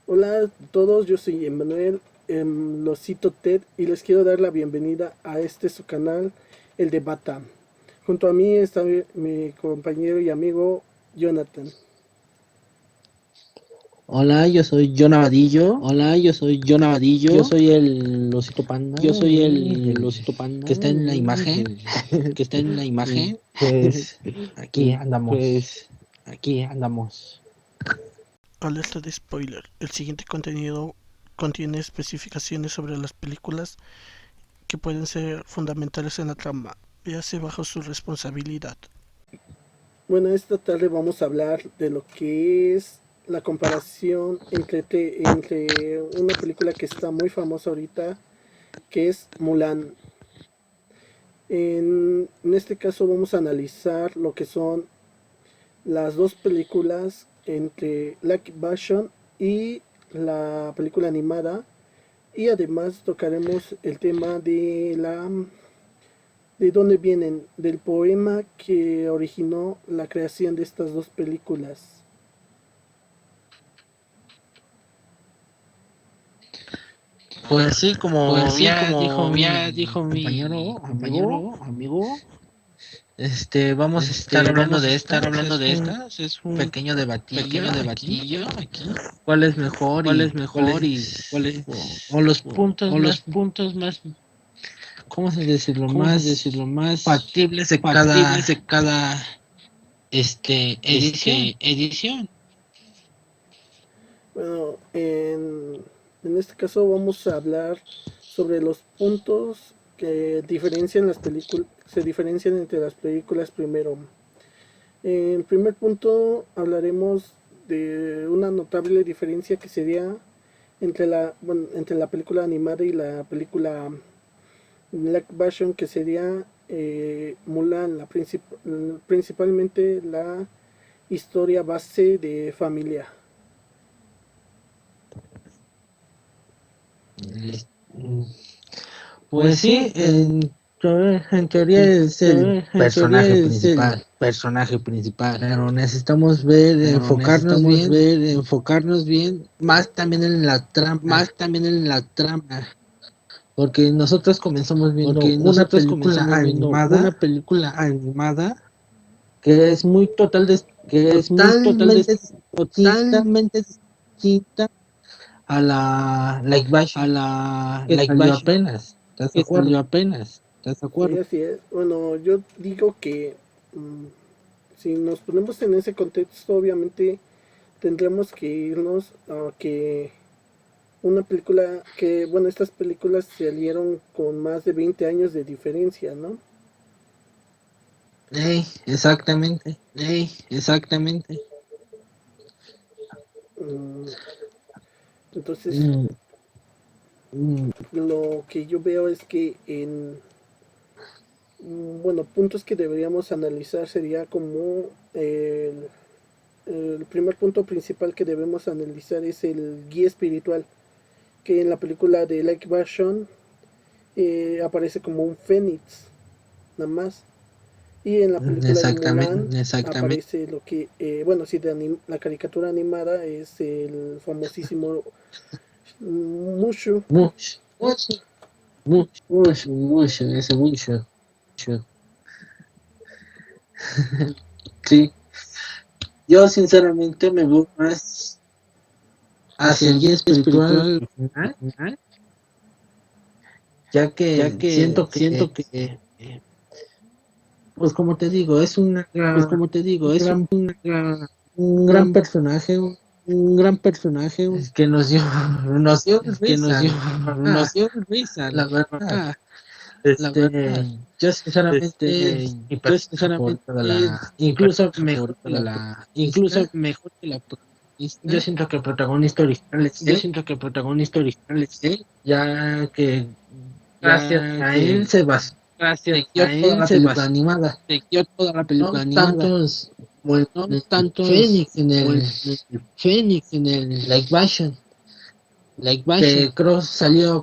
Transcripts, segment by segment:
Hola a todos, yo soy Emanuel, Losito Ted, y les quiero dar la bienvenida a su canal, el de Bata. Junto a mí está mi compañero y amigo Jonathan. Hola, yo soy John Abadillo. Hola, yo soy John Yo Abadillo. soy el osito panda, Yo soy el osito panda que está en la imagen. que está en la Y imagen. pues aquí Y andamos. pues aquí andamos. Alerta de spoiler. El siguiente contenido contiene especificaciones sobre las películas que pueden ser fundamentales en la trama. Véase bajo su responsabilidad. Bueno, esta tarde vamos a hablar de lo que es la comparación entre una película que está muy famosa ahorita, que es Mulan. En este caso vamos a analizar lo que son las dos películas entre live action y la película animada, y además tocaremos el tema de dónde vienen, del poema que originó la creación de estas dos películas. Pues sí, Pues como sí, ya como dijo ya mi dijo mi compañero, amigo, amigo, vamos a estar hablando vamos a de estar estas. hablando Es de un estas. Es un pequeño debatillo pequeño aquí. debatillo aquí. ¿Cuál es mejor ¿Cuál es y mejor y cuál es o los puntos o los más, puntos más, ¿cómo se decirlo? cómo se Más decirlo, más factibles de cada factibles de cada edición? edición? Bueno, en este caso vamos a hablar sobre los puntos que diferencian las películas, se diferencian entre las películas primero. En primer punto hablaremos de una notable diferencia que sería entre la película animada y la película live action, que sería Mulan, principalmente la historia base de familia. Pues sí, en teoría es el En teoría es el personaje principal, personaje pero principal, necesitamos ver, pero enfocarnos necesitamos bien, ver, enfocarnos bien, más también en la trama, más también en la trama, porque nosotros comenzamos viendo porque una nosotros película comenzamos viendo una animada película animada que es muy que es muy totalmente distinta totalmente distinta a la live a action la que live salió action apenas, ¿estás de que acuerdo? salió apenas. ¿Estás de Sí, acuerdo? así es. Bueno, yo digo que si nos ponemos en ese contexto, obviamente tendríamos que irnos a que una película que, bueno, estas películas salieron con más de 20 años de diferencia, ¿no? Exactamente. Exactamente. Mm, Entonces, Mm, mm, lo que yo veo es que bueno, puntos que deberíamos analizar sería como el primer punto principal que debemos analizar es el guía espiritual, que en la película de Like Version aparece como un fénix, nada más. Y en la película de exactamente. Mulan aparece lo que, bueno, sí, la caricatura animada es el famosísimo Mushu. Mucho, mucho, ese mucho. Sí, yo sinceramente me veo más hacia Hacia el el guía guía espiritual espiritual original, original, ya ya que que siento que, siento que, pues como te digo, es pues como te un digo, es gran, gran, un gran gran, personaje un gran personaje que nos dio que nos risa, dio, la verdad, nos dio risa, la la verdad. verdad, la Este, verdad. yo sinceramente es Este, mi yo personaje sinceramente favorito de es mi incluso personaje mejor favorito que la incluso protagonista. mejor que la Yo protagonista. siento que el protagonista original es Yo él, siento que el protagonista original es él, ya que gracias ya a él que se basó, gracias se a guió toda él la se película basó, animada. dio toda la película No animada, tantos como el no tantos Fénix en como el el Fénix en el live action, Live que Action, Cross salió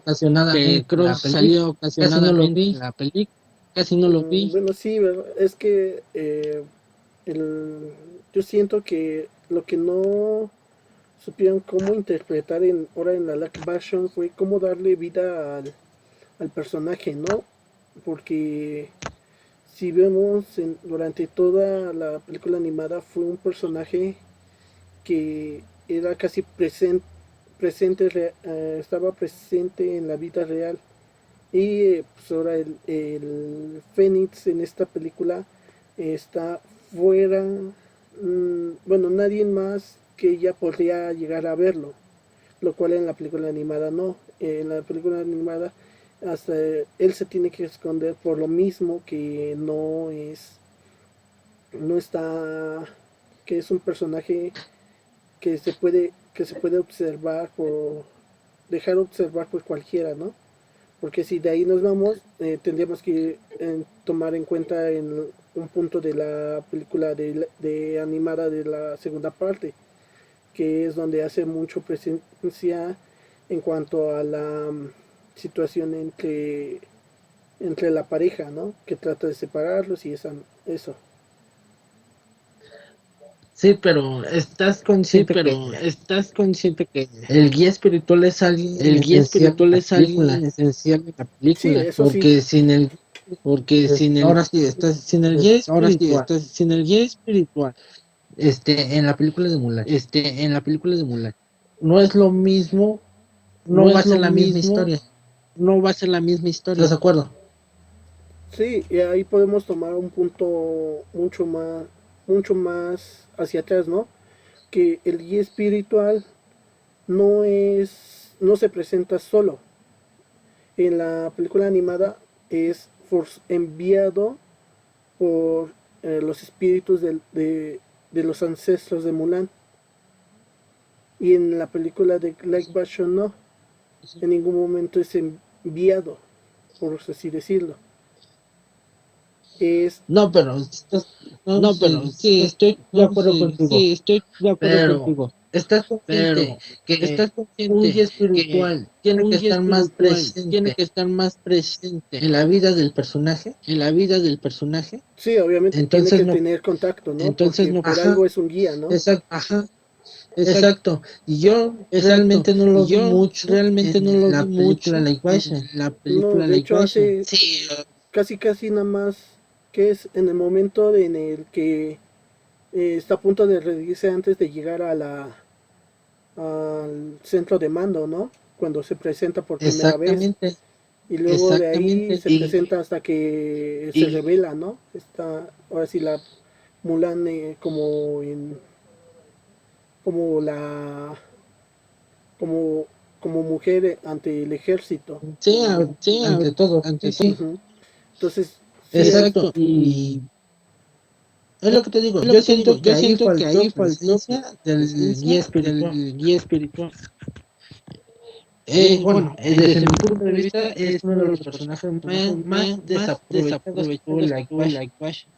que ocasionadamente en la Cross película. salió Casi no lo ocasionadamente en vi. la película, casi no lo vi. Bueno, sí, ¿verdad? Es que yo siento que lo que no supieron cómo interpretar ahora en la live action, fue cómo darle vida al personaje, ¿no? Porque si vemos durante toda la película animada fue un personaje que era casi estaba presente en la vida real. Y pues ahora el Fénix en esta película está fuera, bueno, nadie más que ella podría llegar a verlo, lo cual en la película animada no. En la película animada hasta él se tiene que esconder por lo mismo que no está, que es un personaje que se puede observar dejar observar por cualquiera, ¿no? Porque si de ahí nos vamos, tendríamos que tomar en cuenta en un punto de la película de animada de la segunda parte, que es donde hace mucho presencia en cuanto a la situación entre la pareja, ¿no? Que trata de separarlos y eso. Sí, pero Sí, pero ¿estás consciente que el guía espiritual es alguien el guía esencial en espiritual la es alguien película. esencial en la Sí, película? eso sí. Porque sin el, Porque ahora sí, estás, sin el guía ahora sí, espiritual, sin el guía espiritual, en la película de Mulan, en la película de Mulan, no es lo mismo, no no va a es ser lo la misma mismo, historia. no va a ser la misma ¿Estás historia. de acuerdo? Sí, y ahí podemos tomar un punto mucho más hacia atrás, ¿no? Que el guía espiritual no se presenta solo. En la película animada es enviado por los espíritus de los ancestros de Mulan. Y en la película de Live Action no, en ningún momento es enviado, por así decirlo. Es, No, pero no, No, pero sí, sí, estoy de acuerdo contigo. sí, estoy de acuerdo Pero contigo. estás consciente Pero que ¿estás un consciente guía que espiritual tiene que un guía estar más espiritual tiene presente que estar más presente en la vida del personaje? en la vida del personaje? sí, obviamente tiene Entonces que no, tener contacto, ¿no? Entonces Porque no, por ajá, algo es un guía, ¿no? exacto, ajá, exacto, exacto. Y yo exacto. realmente no Y lo vi yo mucho realmente no en lo vi la película mucho Live en Action. la No, película de Live hecho Action. hace casi nada más que es en el momento en el que está a punto de rendirse antes de llegar al centro de mando, ¿no? Cuando se presenta por primera vez. Exactamente. Y luego de ahí Exactamente. se presenta hasta que se Y revela, ¿no? Está ahora sí la Mulan como la como como mujer ante el ejército. Sí, sí, ante todo. ante Sí, todo. sí. Ujú. Entonces, sí es Exacto. Exacto. Y es lo que te digo. Es lo Yo que te digo. siento que Yo ahí siento que faltó ahí faltó presencia del guía presencia espiritual. del guía espiritual. Bueno, desde mi punto de vista Es es uno de los personajes más más desaprovechados que tuvo desaprovechados que Light tuvo Action. Light Action.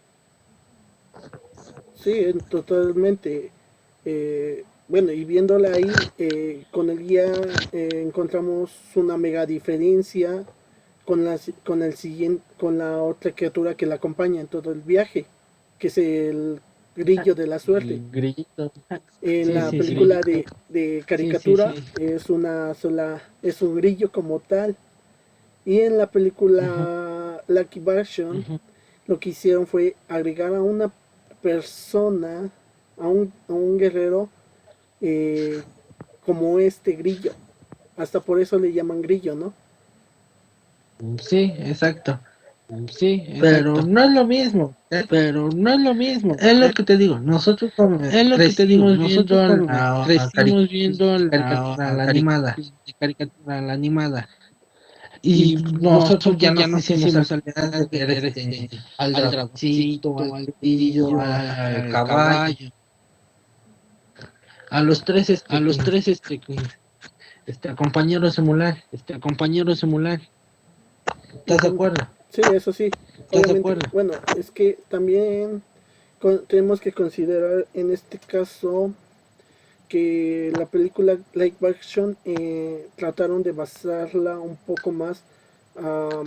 sí, totalmente. Bueno, y viéndola ahí, con el guía encontramos una mega diferencia con la otra criatura que la acompaña en todo el viaje, que es el grillo de la suerte. El grillito. En Sí, la sí, sí. película Grillito. de Sí, sí, caricatura sí. es un grillo como tal. Y en la Ujú. película Lucky Version, Ujú. lo que hicieron fue agregar a una persona, a un guerrero, eh, como este grillo. Hasta por eso le llaman grillo, ¿no? Sí, exacto. Sí, Pero exacto. no es lo mismo. Pero no es lo mismo. Es lo que te digo. Nosotros como Es lo que te digo. crecimos Nosotros viendo como crecimos viendo caricatura, la animada. la caricatura, la animada. Y Y nosotros ya nosotros ya nos nos hicimos al quisimos final de alcanzar de ver ver al al dragoncito, dragoncito, al al grillo, grillo, al al caballo, caballo, a los tres a los tres compañeros de Mulan. compañeros de Mulan. ¿Estás de Ujú. acuerdo? Sí, eso sí. ¿Estás de Obviamente, acuerdo? bueno, es que también tenemos que considerar en este caso que la película Live Action trataron de basarla un poco más a,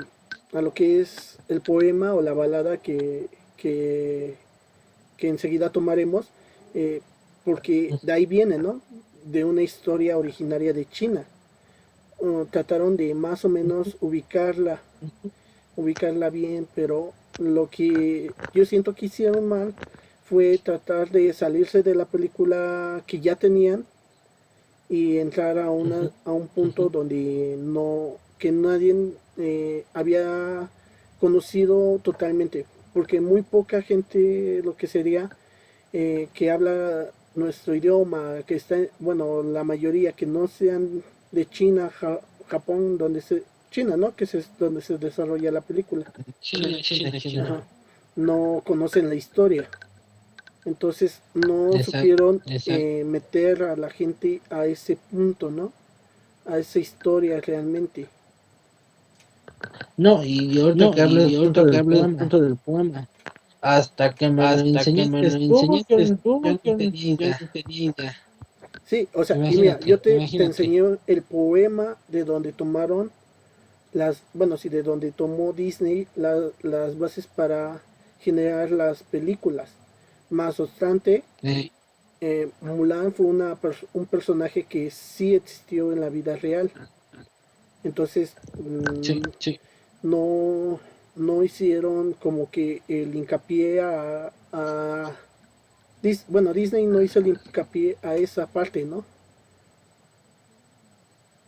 a lo que es el poema o la balada que enseguida tomaremos, eh, porque de ahí viene, ¿no? de una historia originaria de China. Trataron de más o menos ubicarla bien, pero lo que yo siento que hicieron mal fue tratar de salirse de la película que ya tenían y entrar a un punto donde no, que nadie había conocido totalmente, porque muy poca gente, lo que sería, que habla nuestro idioma, que está, bueno, la mayoría que no sean de China, Japón, China, ¿no? Que es donde se desarrolla la película. China. Ajá. No conocen la historia. Entonces no Exacto, supieron exacto. meter a la gente a ese punto, ¿no? A esa historia realmente. No, y ahorita No, que hablo del y punto Ajá. del poema, hasta que me lo Hasta que me enseñaste lo tú, enseñaste yo tú, no tenía yo idea. no tenía idea. Sí, o sea, y mira, Imagínate. te enseñé el poema de donde tomaron bueno, sí, de donde tomó Disney las bases para generar las películas. Más obstante, Eh, Mulan fue un personaje que sí existió en la vida real. Entonces, sí, no, no hicieron como que el hincapié bueno, Disney no hizo el hincapié a esa parte, ¿no?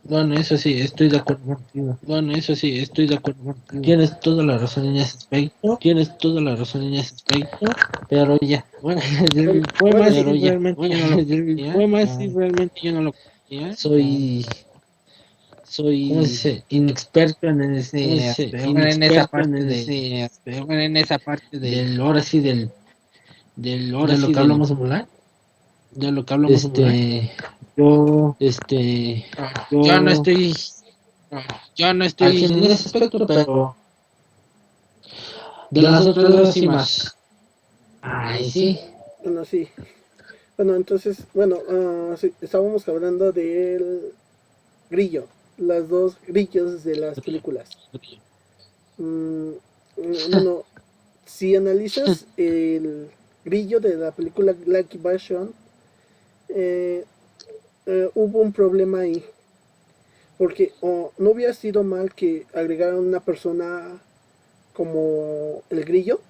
bueno, eso sí, estoy de acuerdo contigo. Bueno, eso sí, estoy de acuerdo contigo. Tienes toda la razón en ese aspecto, Tienes toda la razón en ese aspecto. pero ya, bueno, el poema Bueno, sí sí, realmente bueno, yo no lo el conocía. poema sí realmente yo no lo conocía. Soy, ¿cómo se Soy, dice? Inexperto en ¿cómo se ese dice? aspecto, bueno, en esa Inexperto en parte ese, bueno, en esa parte ahora sí, ahora de lo sí, que hablamos de Mulan. de lo que hablamos de Mulan. Este, yo, Este, yo no yo, estoy yo no al estoy 100 en ese aspecto, pero de de las las otras otras dos dos sí y más. más. Ay, sí. Bueno, sí. Bueno, entonces, bueno, sí, estábamos hablando del grillo, las dos grillos de las películas. Mm, bueno, si analizas el grillo de la película Lucky Version, eh, hubo un problema ahí, porque no hubiera sido mal que agregaran una persona como el grillo,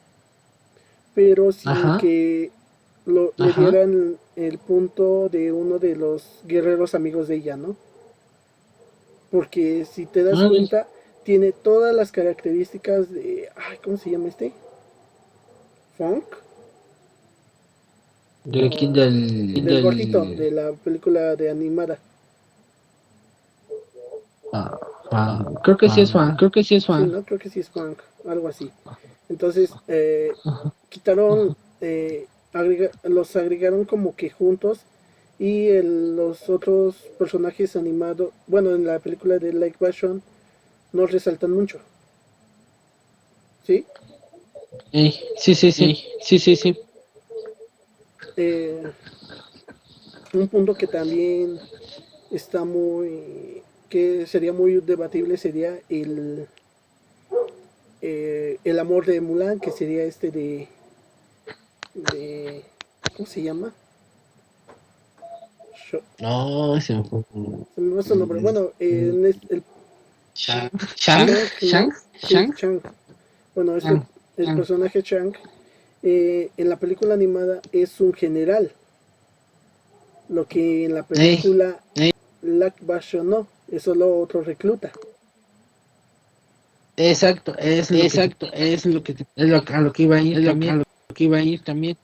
pero sin Ajá, que le dieran el punto de uno de los guerreros amigos de ella, ¿no? Porque si te das ay, cuenta, tiene todas las características de, ay, ¿cómo se llama este? Funk, de aquí del gordito de la película de animada. ah, creo que sí es fan. Creo que sí es fan. Sí, no, creo que sí es funk, algo así. Entonces, quitaron, los agregaron como que juntos y los otros personajes animados, bueno, en la película de Like Version, no resaltan mucho, ¿sí? Sí, sí, sí. Sí, sí, sí. Eh, un punto que también está que sería muy debatible sería el amor de Mulan, que sería este de ¿cómo se llama? No, se me fue. Se me va su nombre. Bueno, el Shank, Chang, ¿no? Sí, Chang. Bueno, el personaje Chang, en la película animada es un general, lo que en la Ey, película Black Basho no, es solo otro recluta. exacto, es lo que Exacto, es lo que a lo que iba a ir es a también. lo que iba a ir también.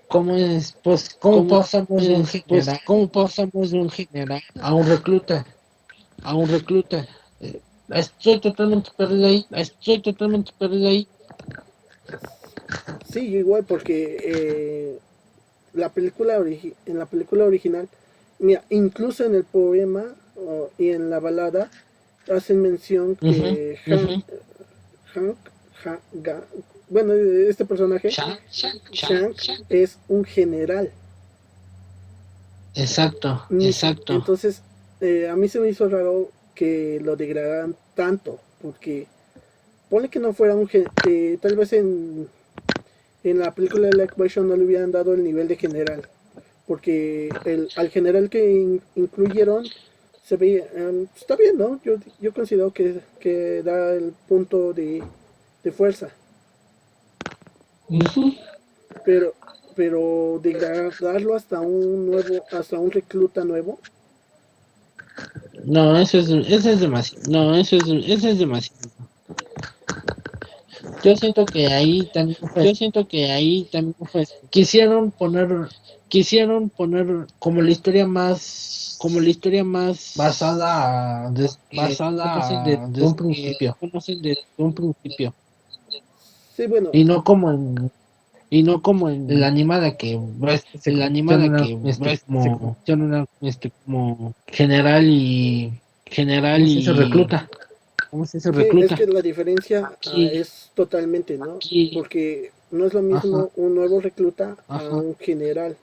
¿Cómo es, pues, cómo ¿Cómo pasamos de un pues general cómo pasamos de un general a un recluta? a un recluta? Estoy totalmente perdido ahí. Estoy totalmente perdido ahí. Sí, igual porque en la película original, mira, incluso en el poema y en la balada hacen mención Ujú. que Hank, bueno, este personaje, Shank, Shank, es un general. exacto. Exacto. Entonces, a mí se me hizo raro que lo degradaran tanto, porque pone que no fuera que tal vez en la película de Black Version no le hubieran dado el nivel de general, porque al general que incluyeron se ve, está bien, ¿no? Yo considero que da el punto de fuerza, Ujú. pero, pero degradarlo hasta un recluta nuevo, No, eso es demasiado. No, eso es demasiado. Yo siento que ahí también fue, Yo siento que ahí también fue, quisieron poner quisieron poner como la historia más basada a desde que conocen basada desde un desde que principio conocen desde un principio sí, bueno, y no como en la en animada que ves que se la convirtió en animada una que ves que se como convirtió en una como general y general ¿cómo se dice? y Recluta. ¿cómo se dice? sí, es Recluta. que la diferencia Aquí, es totalmente, ¿no? aquí, Porque no es lo Ajá, mismo un nuevo recluta a ajá, un general.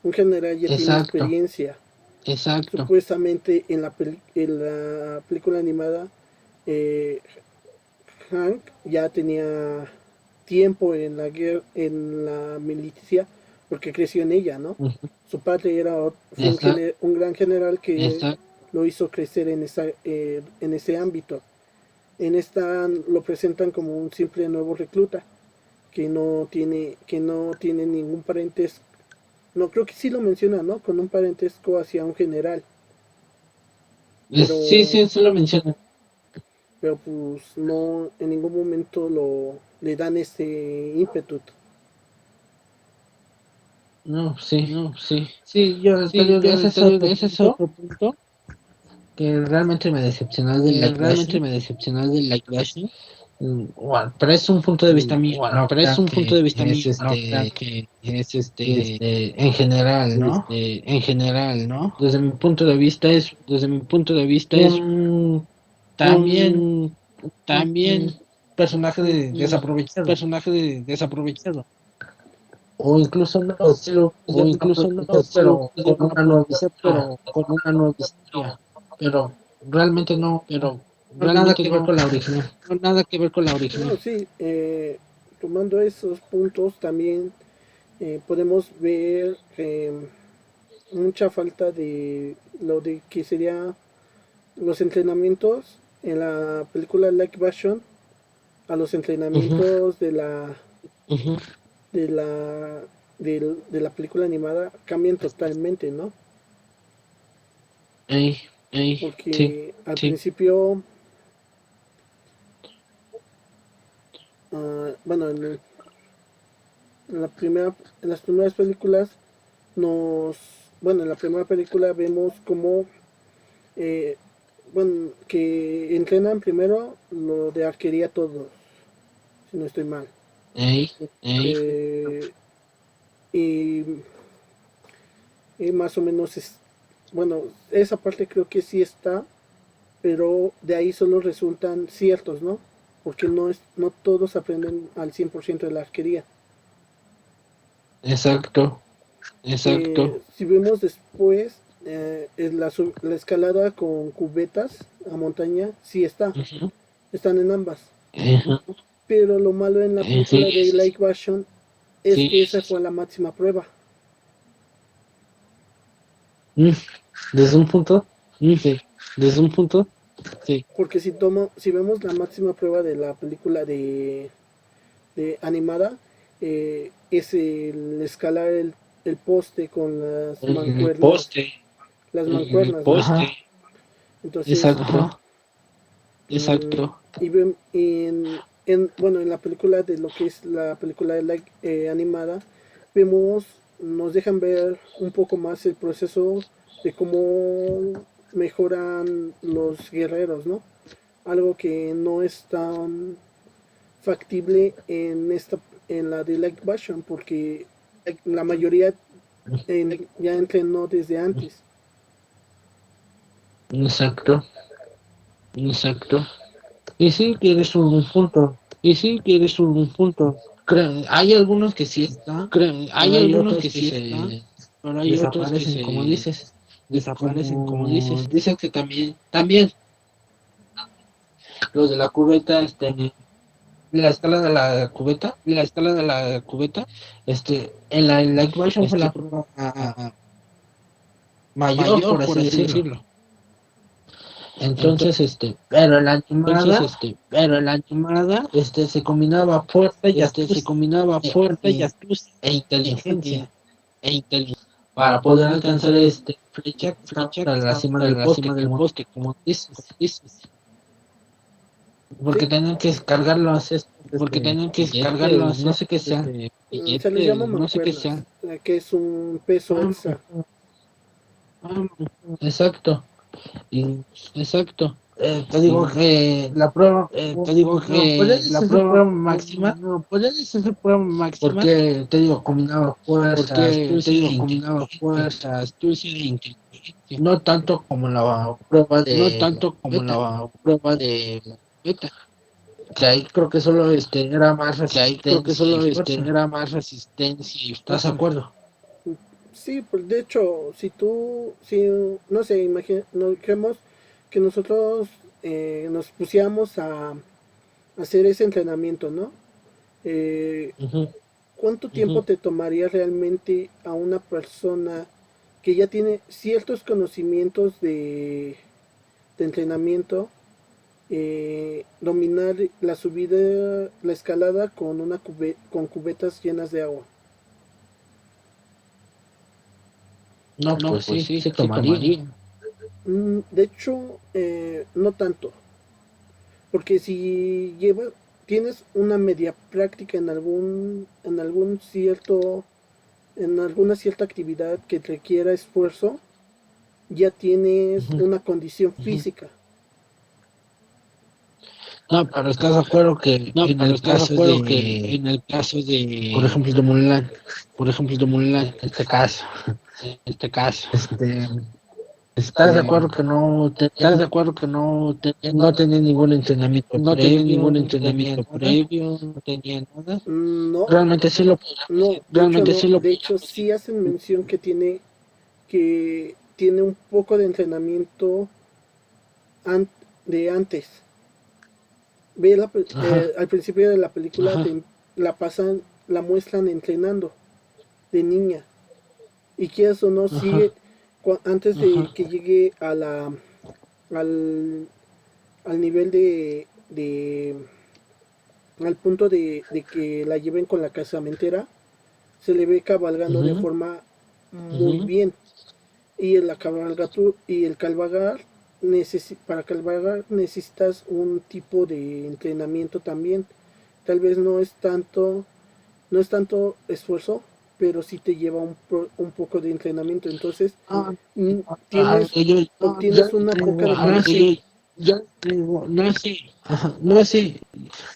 Un general ya tiene exacto. experiencia. exacto. Supuestamente en la película animada, eh, Hank ya tenía tiempo en la guerra, en la milicia, porque creció en ella, ¿no? Ujú. Su padre fue Exacto. un gran general que Exacto. lo hizo crecer en ese ámbito. En esta lo presentan como un simple nuevo recluta que no tiene ningún parentesco. No, creo que sí lo menciona, ¿no? Con un parentesco hacia un general, Sí, pero, sí, eso lo menciona. pero pues no en ningún momento le dan ese ímpetu. No, sí. No, sí. Sí, yo te Sí, digo, ese es otro ese es punto otro punto que realmente me decepcionó de que Light realmente Nation. me decepcionó de la Iglesia. Bueno, pero es un punto de vista mío, Bueno, no pero es crean un punto que de vista es mío, no crean que es en general, ¿no? en general, ¿no? Desde mi punto de vista es Desde mi punto de vista es un también un también un personaje un desaprovechado. personaje desaprovechado. O incluso no decirlo O incluso no decirlo pero de con una una nueva profecía, historia. pero con una nueva historia. Pero realmente no, Pero no nada realmente que ver no, con la original. no nada que ver con la No, original. sí, tomando esos puntos también podemos ver mucha falta de lo de que sería los entrenamientos en la película Like Version a los Ujú. entrenamientos Ujú. de la de la película animada cambian totalmente, ¿no? Ey, Ey, sí. Porque al sí, principio, bueno, en las primeras películas nos, bueno, en la primera película vemos como, eh, bueno, que entrenan primero lo de arquería todos, si no estoy mal. Ey, ey, Eh, y, y más o menos bueno, esa parte creo que sí está, pero de ahí solo resultan ciertos, ¿no? Porque no todos aprenden al 100% de la arquería. exacto. exacto. Si vemos después, la escalada con cubetas a montaña, sí Ujú. están en ambas. Ajá. Pero lo malo en la Sí, película de Lake Version es Sí, que esa fue la máxima prueba. mm, desde un punto, mm, sí. desde un punto, sí. Porque si vemos la máxima prueba de la película de animada, es el escalar el poste con El poste. las El mancuernas, ¿no? poste, Ajá, Entonces, exacto. exacto. bueno, en la película de lo que es la película de animada, vemos, nos dejan ver un poco más el proceso de cómo mejoran los guerreros, ¿no? Algo que no es tan factible en la de Light Version, porque la mayoría ya entrenó desde antes. Exacto. Exacto. Y sí, tienes un punto. Y sí, tienes un punto. Hay algunos que sí están, pero Hay hay algunos otros que que sí están, se pero hay otros que desaparecen, como se dices. Y desaparecen, como como dices. dices que también los de la cubeta, la escala de la cubeta, en la equation fue la prueba mayor, por así decirlo. Entonces, pero en la animada, se combinaba fuerza y astucia e inteligencia para poder alcanzar flecha para la cima del poste, como dices. Porque Sí, tenían que descargar los no sé qué sean, se les llama no sé qué mancuernas, sean. que es un peso extra. Ah, exacto, y exacto. Te digo que la prueba, la prueba máxima, porque te digo, combinaba fuerza, astucia e inteligencia. No tanto como la prueba de beta, que ahí creo que solo era más resistencia y fuerza. ¿Estás de acuerdo? Sí, pues de hecho, si no sé, imaginemos que nosotros nos pusiéramos a hacer ese entrenamiento, ¿no? Eh, Ujú. ¿Cuánto tiempo te tomaría realmente a una persona que ya tiene ciertos conocimientos de entrenamiento, dominar la subida, la escalada con con cubetas llenas de agua? No, pues sí, se tomaría. De hecho, no tanto, porque si tienes una media práctica en alguna cierta actividad que requiera esfuerzo, ya tienes Ujú. una condición física. No, pero estás de acuerdo que en el caso por ejemplo, de Mulan, en este caso, ¿estás de acuerdo que no tenía ningún entrenamiento previo, no tenía nada? No, Realmente sí lo no, de hecho no. De hecho sí hacen mención que tiene un poco de entrenamiento an- de antes. Ajá, Al principio de la película la muestran entrenando de niña. Y quieras o no, sigue, ajá, antes de ajá, que llegue al, al nivel al punto de que la lleven con la casamentera, se le ve cabalgando de ujú, forma muy bien. Y el cabalgar, para cabalgar necesitas un tipo de entrenamiento también. Tal vez no es tanto esfuerzo, pero sí te lleva un poco de entrenamiento. Entonces, ah, mm, a lo tienes, que obtienes una poca de condición. yo digo, no sé, ajá, no sé,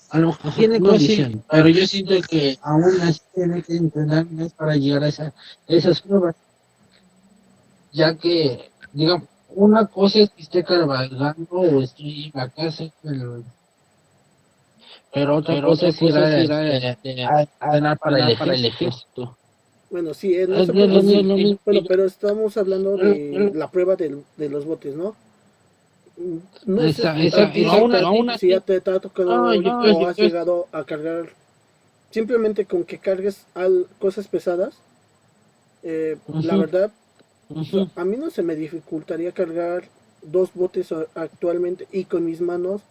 a lo mejor tiene condición, pero yo siento que aún así tiene que entrenar más para llegar a esas pruebas, ya que, digamos, una cosa es que esté cabalgando o esté en la casa, pero otra cosa es ir a entrenar para el ejército. Bueno, sí, en Es esa lo prueba sí. mismo. Bueno, pero estamos hablando de la prueba de los botes, ¿no? No sé a ti si ya te ha tocado o has llegado a cargar, simplemente con que cargues cosas pesadas. La Ujú, verdad, ujú. a mí no se me dificultaría cargar dos botes actualmente y con mis manos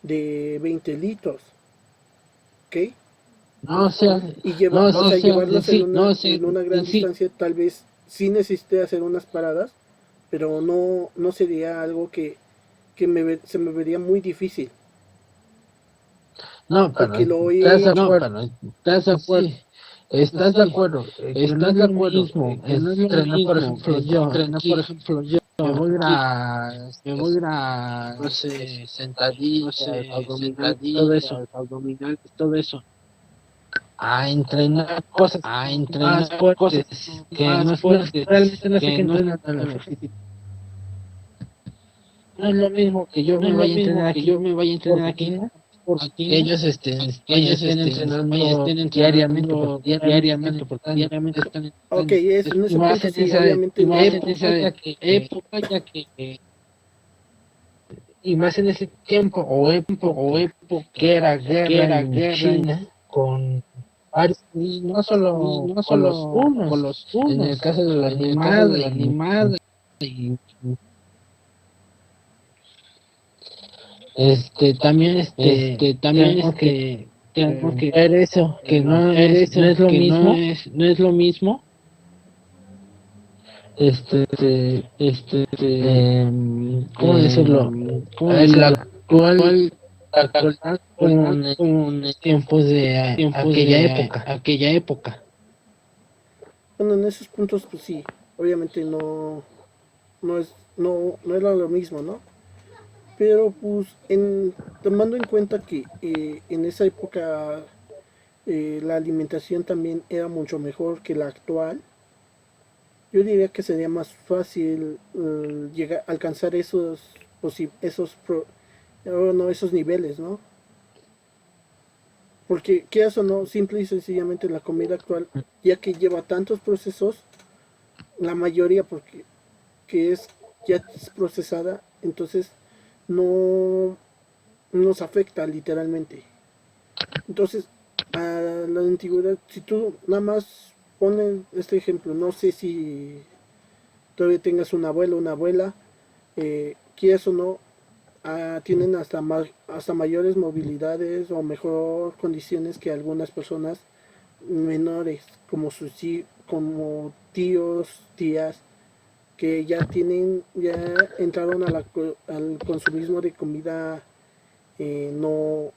de 20 litros, ¿ok? No, o sea, O sea, llevarlos sí, en una gran distancia, tal vez sí necesité hacer unas paradas, pero no sería algo se me vería muy difícil, no, porque pero lo estás he de hecho. acuerdo, sí, estás de acuerdo, que no es lo mismo entrenar, por ejemplo, yo aquí me voy a ir a, no sé, sentadillas, abdominales, todo eso, a entrenar cosas más fuertes, que realmente no sé qué entrenar en el ejército. No es lo mismo que yo me vaya a entrenar aquí por rutina, que ellos estén entrenando diariamente, porque Ok, en y ese más punto en sí, esa obviamente entiendo. época ya que y más en ese tiempo o época que era guerra en China con varios, y no solo con los unos, en el caso de la animada y también tenemos que ver eso, que no es lo mismo, ¿cómo decirlo? El la actualidad con los tiempos de aquella época. Bueno, en esos puntos, pues sí, obviamente no era lo mismo, ¿no? Pero pues tomando en cuenta que en esa época la alimentación también era mucho mejor que la actual, yo diría que sería más fácil llegar alcanzar esos niveles, ¿no? Porque qué o no, simple y sencillamente la comida actual, ya que lleva tantos procesos, la mayoría porque que es ya es procesada, entonces no nos afecta literalmente. Entonces, a la antigüedad, si tú nada más pones este ejemplo, no sé si todavía tengas un abuelo o una abuela, quieras o no, tienen hasta mayores movilidades o mejor condiciones que algunas personas menores, como tíos, tías, que ya entraron al consumismo de comida no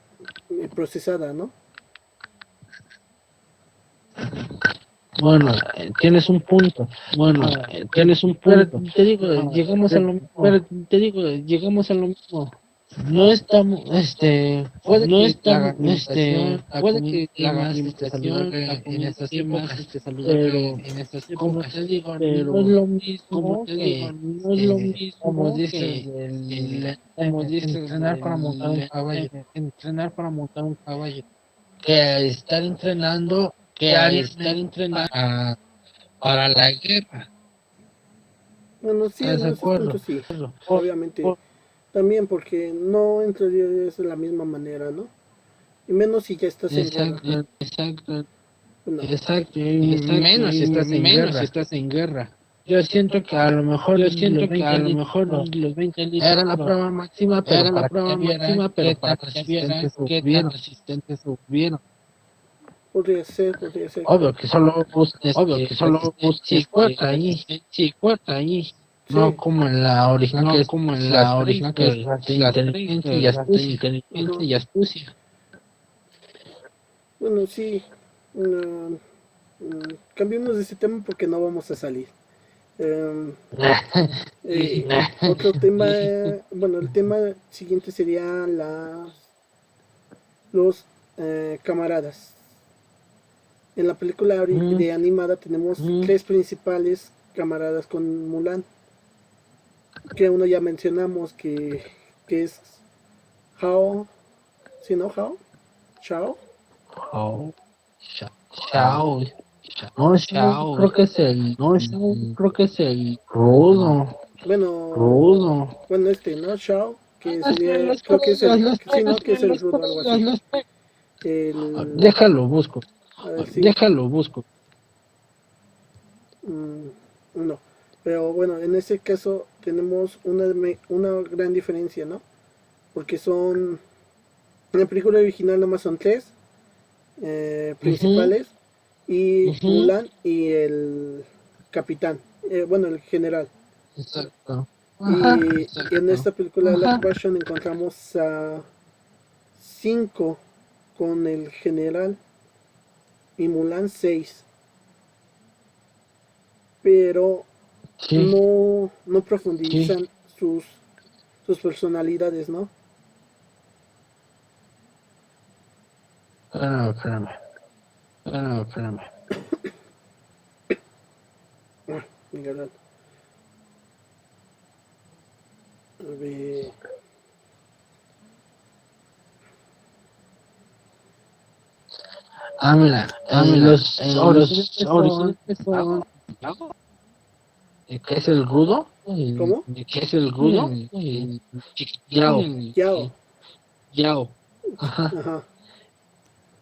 procesada, ¿no? Bueno, tienes un punto. Pero te digo, llegamos a lo mismo. No estamos, puede que la alimentación, la comida esté más saludable en estas épocas, pero como te digo, no es lo mismo que, como dices, entrenar para montar un caballo, que estar entrenando diariamente para la guerra. Bueno, sí, ¿Estás en de esos acuerdo? puntos sí, obviamente. También porque no entrarías de la misma manera, ¿no? Y menos si ya estás en guerra. Exacto, Bueno, menos si estás en guerra. Yo siento que a lo mejor los 20 litros era la prueba máxima, pero para que vieran qué tan resistentes subieron. podría ser Obvio que que solo busques que resistencia fuerte ahí, no sí, como en la original que es las 30, inteligencia y astucia. ajá. Bueno, sí. mm, cambiemos de ese tema porque no vamos a salir. Em, Y- Otro tema, bueno, el tema siguiente sería los camaradas. En la película Mm, de animada tenemos tres principales camaradas con Mulan, que uno ya mencionamos que es Hao, ¿sí no? Hao, Chao, oh, Shao. No, Shao, creo que es el rudo. bueno, bueno ¿no? Shao, que sería, creo que es sí, no, que es el rudo, algo así. El, Déjalo, busco. a ver, sí, no. Pero bueno, en ese caso tenemos una gran diferencia, ¿no? Porque en la película original nomás son tres Ujú, principales y Mulan y el capitán, bueno, el general. exacto. Ajá, Y en esta película de live action encontramos a cinco con el general y Mulan seis, pero sí. no profundizan sus personalidades, ¿no? Espérame. Mira, a ver, Mira, los originales son, ¿qué es el rudo? ¿Cómo? ¿Qué es el rudo? Yao. Yao. Yao. Ajá. Ajá.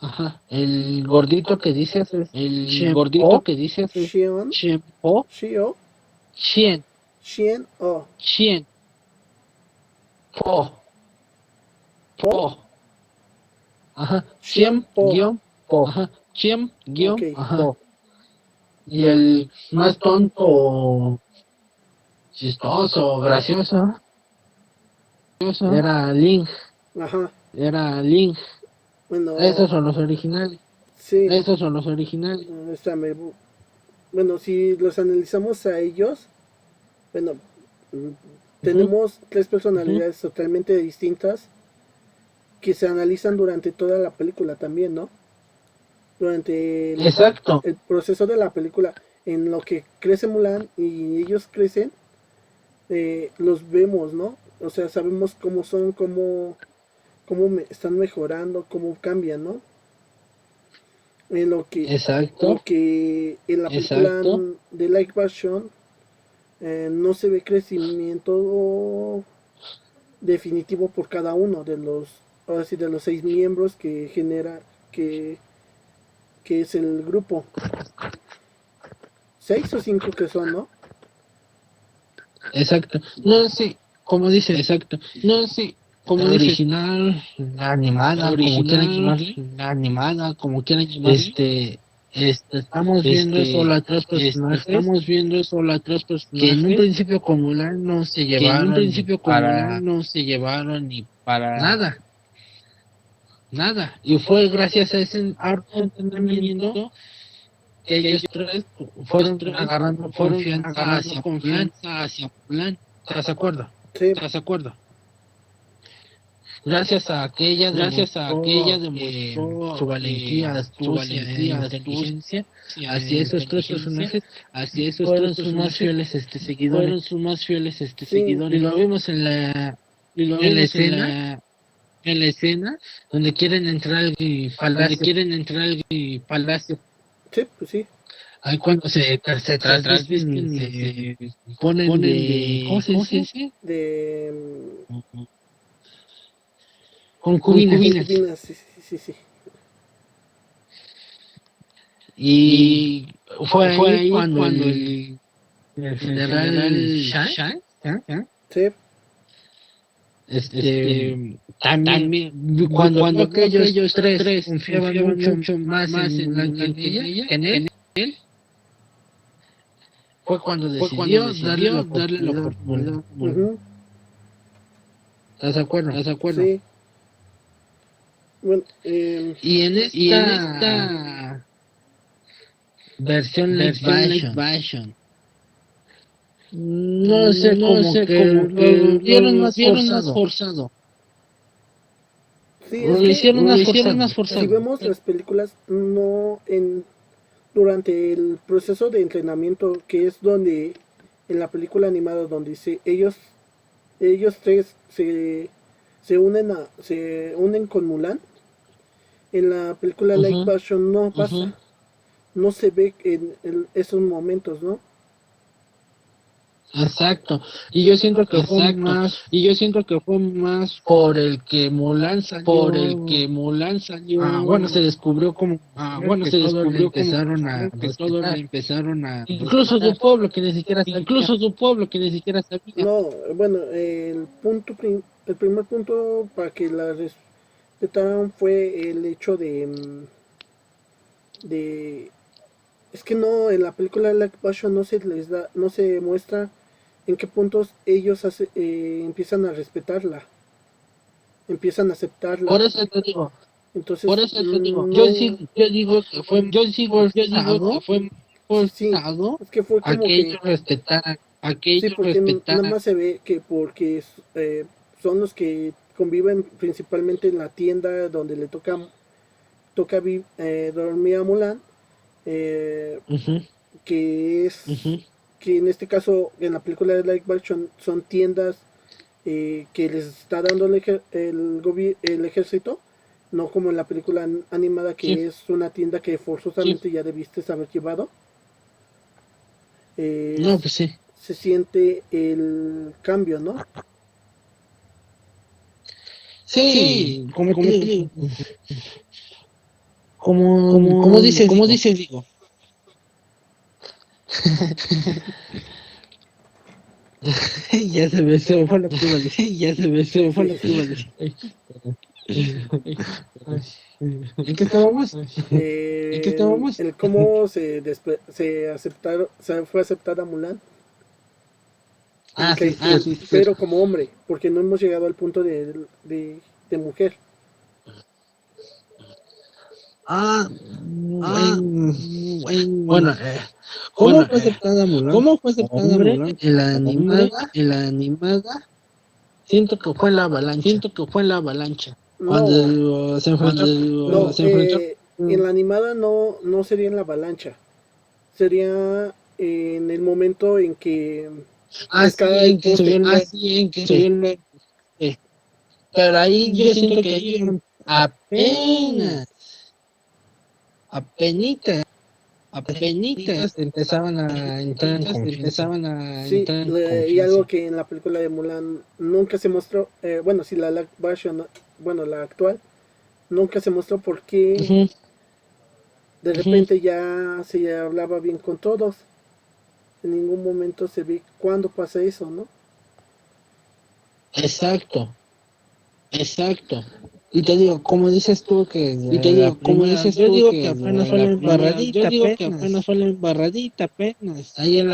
Ajá. El gordito que dices es El gordito que dices es Xion. Chien-Po. Shio. Chien. Xian. O. Chien. Po. Po. Ajá. Xian Chien Po. guión Po. Ajá. Chien guión Ok. Po. Y el más tonto, chistoso, gracioso, era Link. Ajá. Era Link. Bueno, Esos son los originales. sí. Esos son los originales. Bueno, si los analizamos a ellos, bueno, tenemos tres personalidades totalmente distintas que se analizan durante toda la película también, ¿no? Durante Exacto. el proceso de la película, en lo que crece Mulan y ellos crecen, los vemos, ¿no? O sea, sabemos cómo son, están mejorando, cómo cambian, ¿no? En Exacto. lo que en la película Exacto. de live version no se ve crecimiento definitivo por cada uno de los, ahora sí, de los 6 miembros que genera, que, que es el grupo. 6 o 5 que son, ¿no? Exacto. No, sí, como dice, exacto. No, sí, como dice, original, la animada, como quieran llamarle, la animada, como quieran llamarle. Estamos viendo solo a tres personajes. Estamos viendo solo a tres personajes. Que en un principio con Mulan no se llevaron. Que en un principio con Mulan no se llevaron ni para nada. Nada. Y fue gracias a ese harto entrenamiento que ellos tres fueron agarrando confianza hacia Mulan. ¿Estás de acuerdo? Sí, ¿Estás de acuerdo? Gracias a que ella demostró su valentía, astucia, inteligencia hacia esos tres personajes, fueron sus más fieles seguidores. sí, Y lo vimos en la escena donde quieren entrar al palacio. sí, pues sí, Ahí cuando se trasvisten y se ponen de, ¿cómo se dice? de Concubinas. concubinas, sí, sí, sí, sí. Y fue ahí cuando el general Shang, Sí, también, cuando vio que ellos tres confiaban mucho más en Mulan que en él, fue cuando decidió darle la oportunidad a Mulan. ujú, ¿Estás de acuerdo? sí. Bueno, Y en esta versión live action, no sé, como que lo vieron más forzado. sí, es Lo que hicieron más forzado. si vemos las películas, no en durante el proceso de entrenamiento, que es donde en la película animada donde ellos tres se unen con Mulan, en la película live Ujú, version no pasa, ujú. no se ve en esos momentos, ¿no? Exacto. Y yo siento que fue más por el que Mulan salió. Bueno, se descubrió como que todos le empezaron a respetar. Incluso su pueblo que ni siquiera sabía. No, bueno, el primer punto para que la respetaran fue el hecho de es que no, en la película de live action no se muestra en qué puntos ellos empiezan a respetarla, empiezan a aceptarla. Por eso te digo, Entonces, yo digo que fue sí, forzado es que fue a como que que, sí, porque nada más se ve que porque son los que conviven principalmente en la tienda donde le toca dormir a Mulan, eh, Ujú, que es ujú. que en este caso en la película de live action son tiendas que les está dando el ejército, no como en la película animada Sí, que es una tienda que forzosamente ya debiste haber llevado. Eh, no, pues sí. se siente el cambio, ¿no? Sí, como dices, digo. Se me fue lo que iba a decir. Sí. ¿En qué estábamos? El cómo se fue aceptada Mulan, pero como hombre, porque no hemos llegado al punto de mujer. Ah, Ah, bueno, ¿cómo fue aceptada Mulan? ¿cómo fue Como aceptada hombre, Mulan? en la Como hombre, animada, en la animada, siento que fue en la avalancha. No, Cuando se enfrentó, no, en mm, la animada no sería en la avalancha, sería en el momento en que escala el poste. en que subió eh, pero ahí yo siento que ellos apenas, apenitas, empezaban a entrar en confianza. Sí, y algo que en la película de Mulan nunca se mostró, bueno, sí, la live version, bueno, la actual, nunca se mostró porque Ujú, de repente ya se hablaba bien con todos. En ningún momento se ve cuándo pasa eso, ¿no? exacto. Y te digo, como dices tú que la primera, yo digo que apenas fue la embarradita, apenas. Ahí en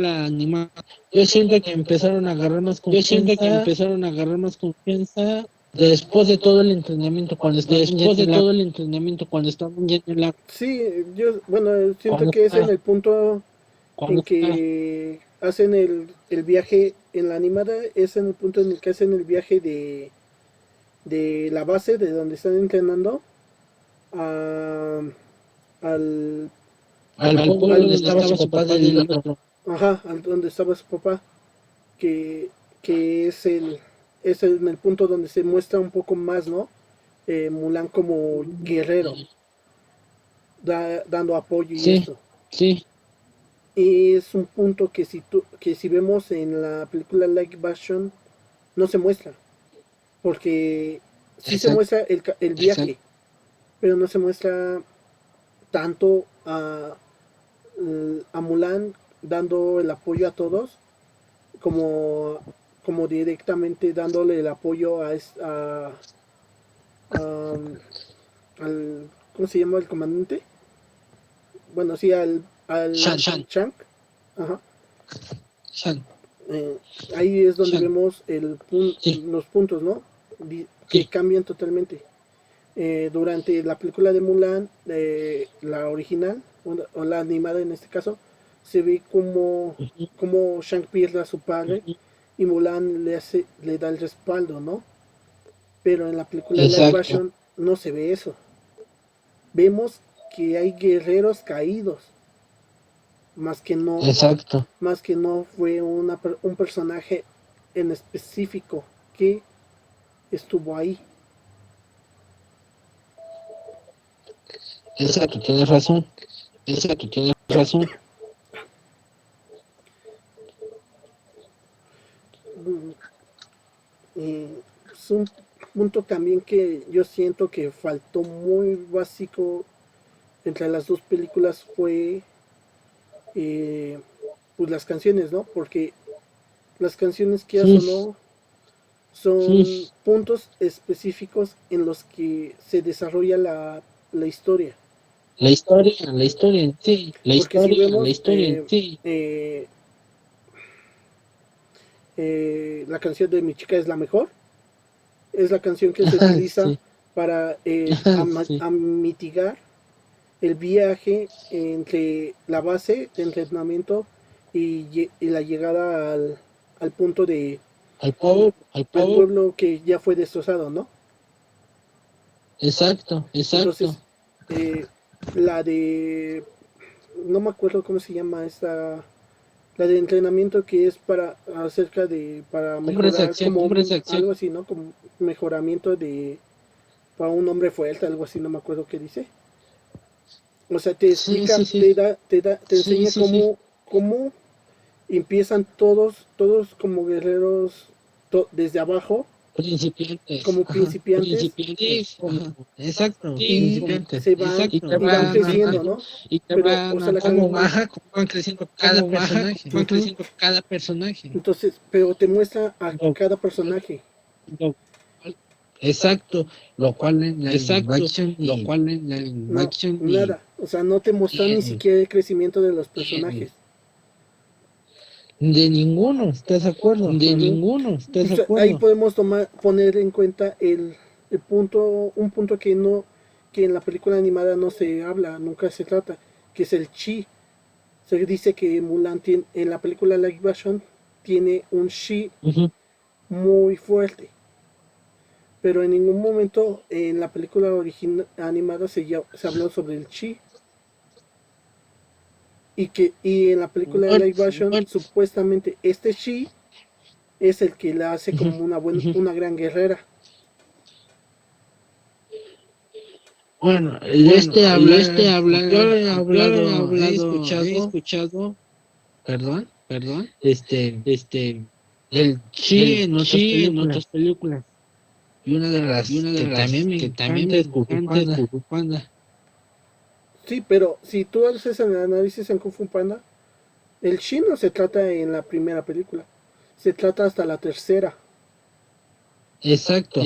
la animada, yo siento que empezaron a agarrar más confianza después de todo el entrenamiento, cuando estaban yendo en la, Sí, yo, bueno, siento cuando que es en está, el punto en cuando está, que hacen el viaje, en la animada es en el punto en el que hacen el viaje de la base de donde están entrenando a, al, al pueblo al, donde estaba su papá del otro. ajá, al donde estaba su papá, que, que es en el punto donde se muestra un poco más, ¿no? Mulan como guerrero, dando apoyo y Sí, esto. Y es un punto que si vemos en la película Live Version no se muestra, porque sí se exacto, muestra el viaje, pero no se muestra tanto a Mulan dando el apoyo a todos como, como directamente dándole el apoyo a- al, ¿cómo se llama el comandante? Bueno, sí, al Shan, Shank. Ajá. Shan, Eh, ahí es donde Shan, vemos sí, los puntos, ¿no? Que sí, cambian totalmente. Durante la película de Mulan, la original, o la animada en este caso, se ve como Shang pierde a su padre y Mulan le da el respaldo, ¿no? Pero en la película live exacto, version no se ve eso. Vemos que hay guerreros caídos, más que no, exacto. más que no fue un personaje en específico que estuvo ahí. Exacto, tienes razón. Mm, es un punto también que yo siento que faltó muy básico entre las dos películas fue pues las canciones, ¿no? Porque las canciones, quieras o Sí, no, son puntos específicos en los que se desarrolla la historia. la historia en sí, Porque si vemos sí, la canción de Mi chica es la mejor, es la canción que se utiliza sí, para sí, a mitigar el viaje entre la base de entrenamiento y la llegada al punto al pueblo que ya fue destrozado, ¿no? exacto, Entonces, eh, la de, no me acuerdo cómo se llama esta, la de entrenamiento que es para hombres de mejorar acción, como algo así, ¿no? Como mejoramiento para un hombre fuerte, algo así, no me acuerdo qué dice. O sea, te sí, explica, sí, sí, te enseña cómo empiezan todos como guerreros desde abajo, Principiantes. como Ajá, principiantes, principiantes. Ajá, exacto. y Principiantes. se van, Exacto. y van creciendo, ¿no? Y te Pero, van, o sea, la cómo caricatura, baja, cómo van creciendo cada personaje. Van creciendo cada personaje. entonces, pero te muestra a Lo- cada personaje. lo cual- Exacto. Lo cual en la action lo cual en la No, action nada. O sea, no te muestra ni y- siquiera el crecimiento de los personajes. de ninguno, ¿estás de acuerdo? De Ujú. ninguno, ¿estás de O sea, acuerdo? ahí podemos poner en cuenta un punto que en la película animada no se habla, nunca se trata, que es el chi. Se dice que Mulan tiene, en la película live action tiene un chi Ujú. muy fuerte, pero en ningún momento en la película animada se habló sobre el chi. Y en la película de Bueno, live action, bueno, supuestamente este chi es el que la hace como ujú. una gran guerrera. Bueno, yo he hablado, he escuchado, perdón, el chi en otras películas. Y una de las que también me encanta es Kung Fu Panda. Sí, pero si tú haces el análisis en Kung Fu Panda, el chi no se trata en la primera película, se trata hasta la tercera. Exacto.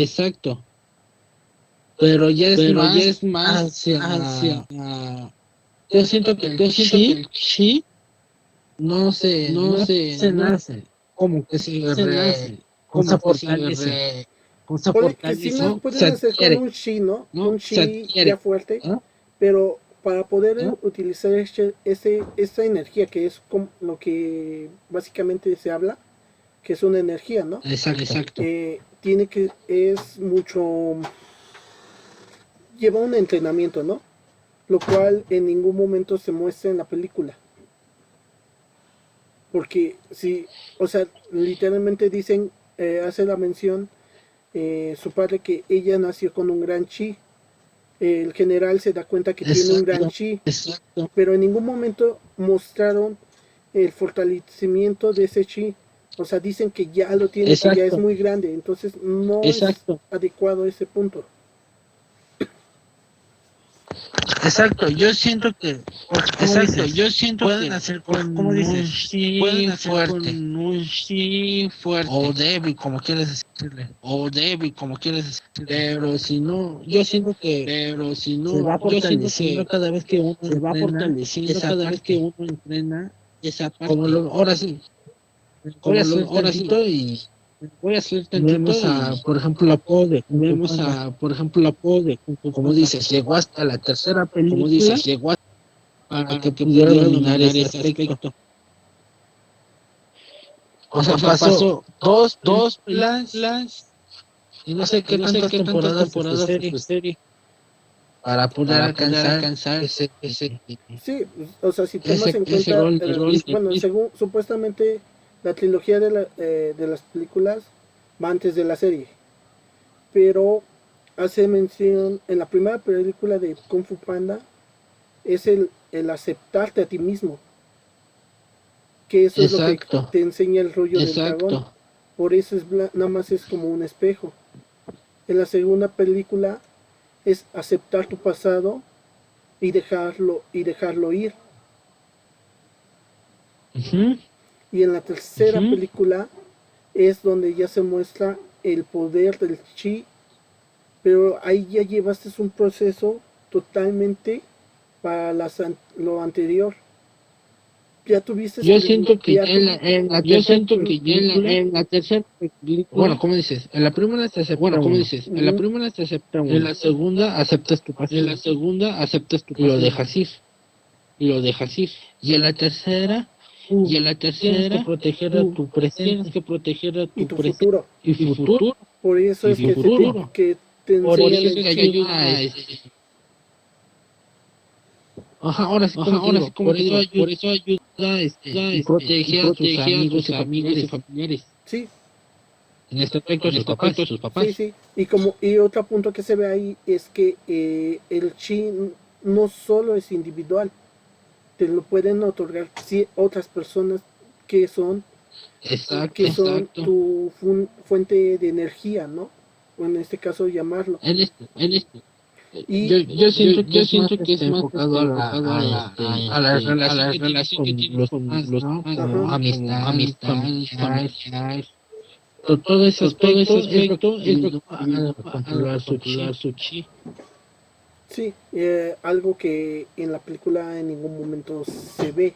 Pero ya es más hacia, yo siento que el chi no se nace, como que como se fortalece, ¿no? Pueden Se hacer con adquiere, un chi, ¿no? Un se chi ya adquiere, fuerte, ¿no? pero para poder utilizar esa energía que es lo que básicamente se habla, que es una energía, ¿no? Exacto. Es mucho, lleva un entrenamiento, ¿no? Lo cual en ningún momento se muestra en la película. Porque si, o sea, literalmente dicen, hace la mención su padre que ella nació con un gran chi. El general se da cuenta que tiene un gran chi, Exacto. pero en ningún momento mostraron el fortalecimiento de ese chi. O sea, dicen que ya lo tiene, que ya es muy grande, entonces no es adecuado ese punto. Exacto, yo siento que, pueden hacer con un sí fuerte, o débil, como quieres decirle, pero si no, yo siento que se va fortaleciendo cada vez que uno entrena esa parte, como ahora sí, voy a salir tantito y vemos a, por ejemplo, Apo de Kung Fu Panda. Como dices, llegó hasta la tercera película para que pudiera dominar ese aspecto. O sea, pasó dos películas y no sé qué tantas temporadas de su serie para poder alcanzar ese Sí, o sea, si tomas en cuenta, bueno, según supuestamente la trilogía de las películas va antes de la serie, pero hace mención en la primera película de Kung Fu Panda es el aceptarte a ti mismo, que eso es lo que Exacto, te enseña el rollo del dragón. Por eso nada más es como un espejo. En la segunda película es aceptar tu pasado y dejarlo ir. Ujú. Y en la tercera película es donde ya se muestra el poder del chi, pero ahí ya llevaste un proceso totalmente para lo anterior. Ya tuviste Yo siento que ya ya en la tercera película, bueno, ¿cómo dices? En la primera se acepta uno, Ujú. en la segunda aceptas tu pasado y lo dejas ir, y en la tercera tienes que proteger a tu presente Y tu futuro. y futuro. Por eso es que te Por enseñan eso es el que chi. ayuda a ajá, ahora sí como te digo, por eso ayuda y protege a sus amigos y familiares, Sí, en este aspecto a sus papás. sí, sí. Y otro punto que se ve ahí es que el chi no solo es individual, te lo pueden otorgar otras personas que son Exacto. tu fuente de energía, ¿no? O en este caso llamarlo. Y Yo siento que es más a la relación que tienes con los demás, ¿no? Ajá. Como amistad, familiar. Todo ese aspecto es lo que te ayuda a controlar su chi. sí, algo que en la película en ningún momento se ve,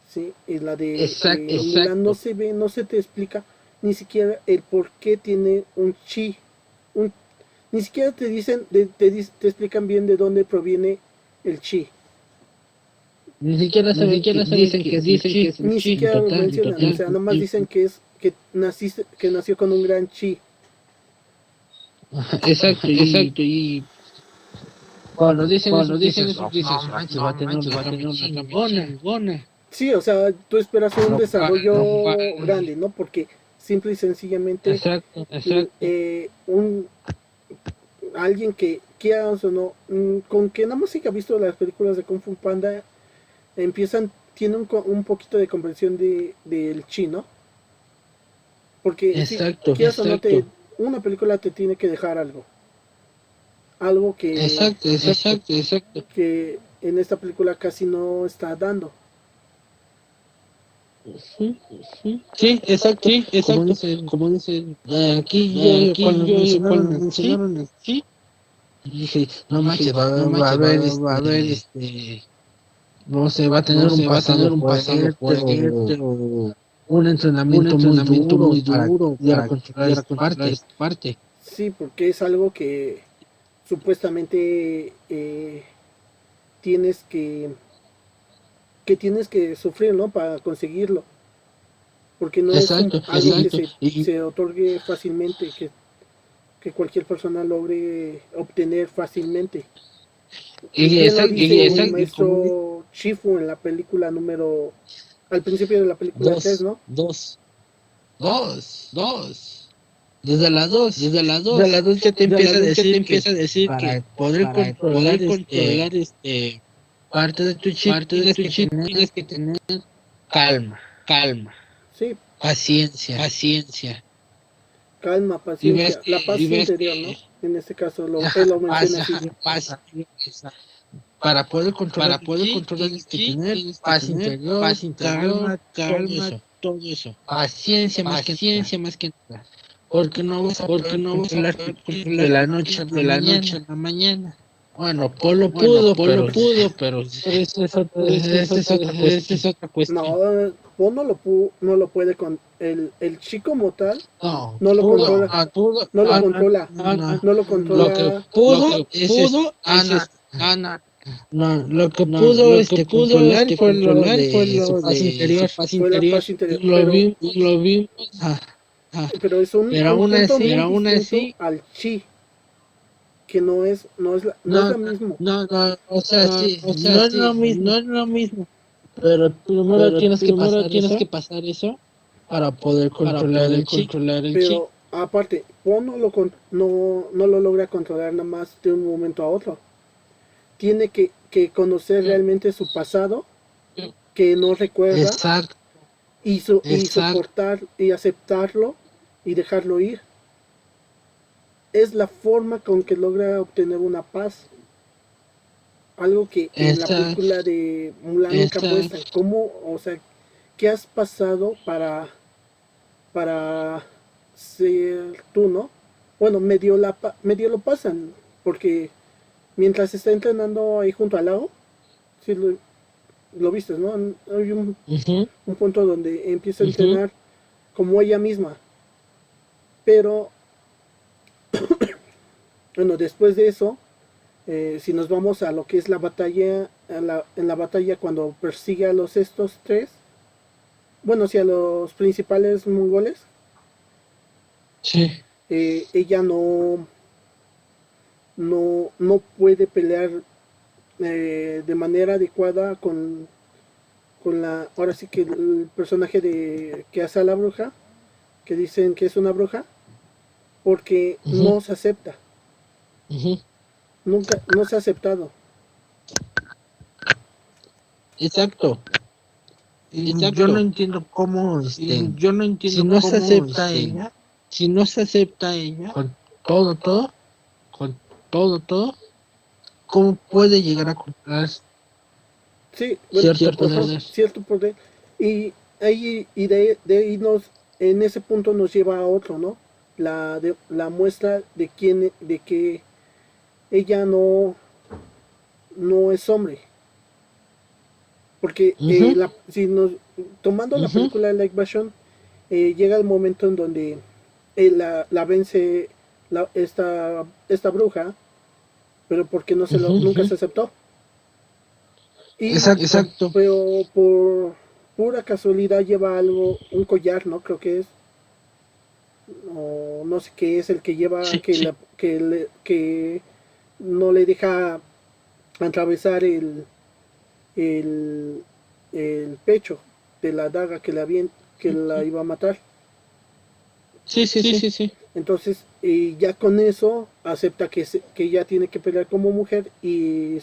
¿sí? Y la de Mulan no se ve, no se te explica ni siquiera el por qué tiene un chi. Un, ni siquiera te dicen, te explican bien de dónde proviene el chi. Ni siquiera saben que dicen que es el chi. Ni siquiera lo mencionan, o sea, nomás dicen que es que nació con un gran chi. Exacto, y cuando dicen eso, dices, oh, no manches, va a tener una trama chingona. Sí, o sea, tú esperas un Lo cual, desarrollo grande, ¿no? Porque simple y sencillamente exacto. un alguien que quieras o no, con que nada más haya visto las películas de Kung Fu Panda, tiene un poquito de comprensión del chi, ¿no? Porque si Exacto. quieras o no, una película te tiene que dejar algo. Algo Exacto. que en esta película casi no está dando. Sí, exacto. Como dice, aquí yo cuando mencionaron el sí, dije, no manches, va a haber no sé, va a tener un pasado fuerte o un entrenamiento muy duro para poder controlar esta parte. Sí, porque es algo que supuestamente tienes tienes que sufrir, ¿no? Para conseguirlo. Porque no es Exacto. algo que se otorgue fácilmente, que cualquier persona logre obtener fácilmente. Y bien lo dice el maestro Shifu en la película al principio de la película 3, ¿no? Dos. Desde las dos ya te empieza a decir que para poder controlar parte de tu chip tienes que tener calma, Sí, paciencia. calma, Y ves paciencia, la paz interior, ¿no? que En este caso él ajá, lo menciona así. paz. Para poder controlar tienes que tener paz interior, calma, todo eso. Paciencia más que nada. Porque no vas a poder controlar tu chi de la noche a la mañana. Bueno, Polo pudo, pero esa es otra cuestión. No, vos no lo puede con el chico como tal, No, no lo controla, no lo controla, no lo Lo que controla. pudo Ana. No, lo que pudo controlar fue lo de su paz interior. Fue la paz interior, Lo vimos, pero es pero un aún punto así, muy distinto al chi, que no es la mismo. o sea, sí, no es lo mismo, pero primero tienes que pasar eso para poder controlar el chi. Pero aparte, Po no lo logra controlar nada más de un momento a otro. Tiene que conocer realmente su pasado, que no recuerda, Exacto, y soportar y aceptarlo y dejarlo ir. Es la forma con que logra obtener una paz. Algo que en la exacto, película de Mulan nunca muestran. ¿Cómo, o sea, qué has pasado para ser tú, ¿no? Bueno, medio lo pasan, porque mientras está entrenando ahí junto al lago, sí lo viste, ¿no? Hay un punto donde empieza a entrenar como ella misma, pero bueno, después de eso, si nos vamos a lo que es la batalla, en la batalla cuando persigue a estos tres, bueno, hacia los principales mongoles, sí, ella no puede pelear de manera adecuada ahora sí que el personaje que hace a la bruja, que dicen que es una bruja, porque no se acepta, nunca, no se ha aceptado. exacto. yo no entiendo cómo, yo no entiendo si no cómo, se acepta ella, si no se acepta ella, con todo, con todo, cómo puede llegar a controlar Sí, bueno, cierto ajá, poder. cierto poder. Y ahí, de ahí en ese punto nos lleva a otro, ¿no? La muestra de de que ella no es hombre. Porque si tomando la película de Light Version, llega el momento en donde la vence esta bruja, pero porque no nunca se aceptó. Y, Exacto. pero por pura casualidad lleva un collar, ¿no? Creo que es, o no sé qué es el que lleva, Sí, que no le deja atravesar el, el pecho de la daga que la iba a matar. Sí. Entonces, ya con eso acepta que ella tiene que pelear como mujer y,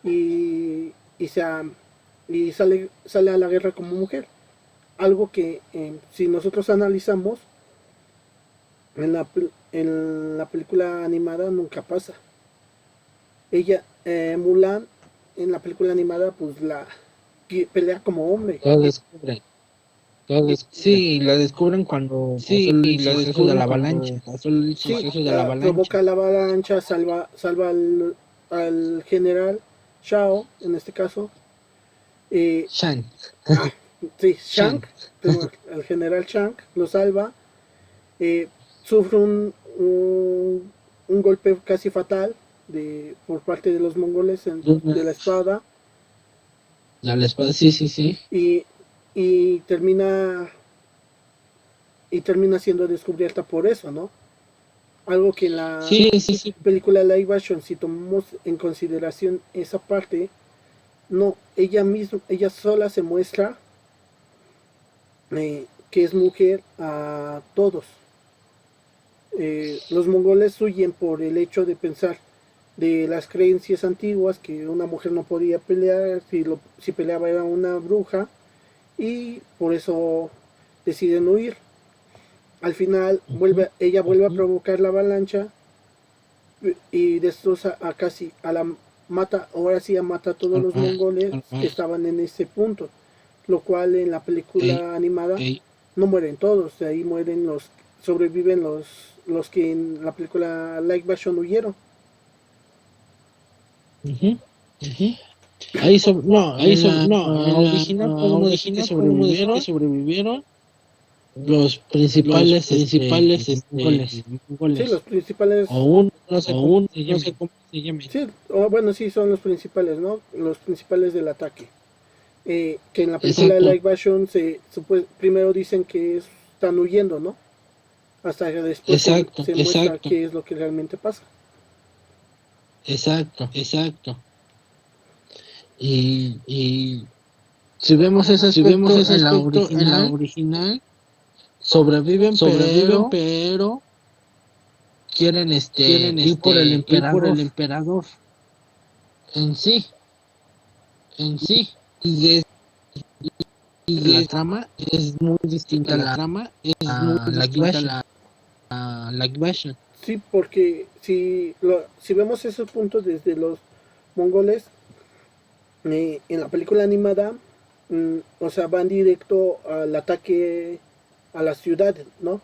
y, se, y sale a la guerra como mujer. Algo que si nosotros analizamos en la película animada nunca pasa. Ella, Mulan, en la película animada, pues pelea como hombre. Lo descubren. Sí, la descubren cuando pasó el suceso de la avalancha. Provoca la avalancha, salva al general Shao, en este caso. Shan. Sí, Shank, el general Shank lo salva, eh, sufre un golpe casi fatal por parte de los mongoles de la espada. La espada, sí. Y, y termina siendo descubierta por eso, ¿no? Algo que en la película live action, si tomamos en consideración esa parte, no, ella sola se muestra que es mujer a todos. Los mongoles huyen por el hecho de pensar de las creencias antiguas que una mujer no podía pelear, si peleaba era una bruja, y por eso deciden huir. Al final ella vuelve a provocar la avalancha y destroza a casi a la mata, ahora sí mata a todos los mongoles que estaban en ese punto, lo cual en la película animada no mueren todos, de ahí sobreviven los que en la película live version huyeron. Ahí en la original podemos decir que sobrevivieron los principales mongoles. Sí, los principales. O uno, no sé cómo se llame. Sí, bueno, sí, son los principales, ¿no? Los principales del ataque. Que en la película de live action primero dicen que están huyendo, ¿no? Hasta que después se muestra qué es lo que realmente pasa. Exacto. Y si vemos ese aspecto, en la original sobreviven, pero quieren ir por el emperador en sí. Y la trama es muy distinta a la live version. Sí, porque si vemos esos puntos desde los mongoles, en la película animada, o sea, van directo al ataque a la ciudad, ¿no?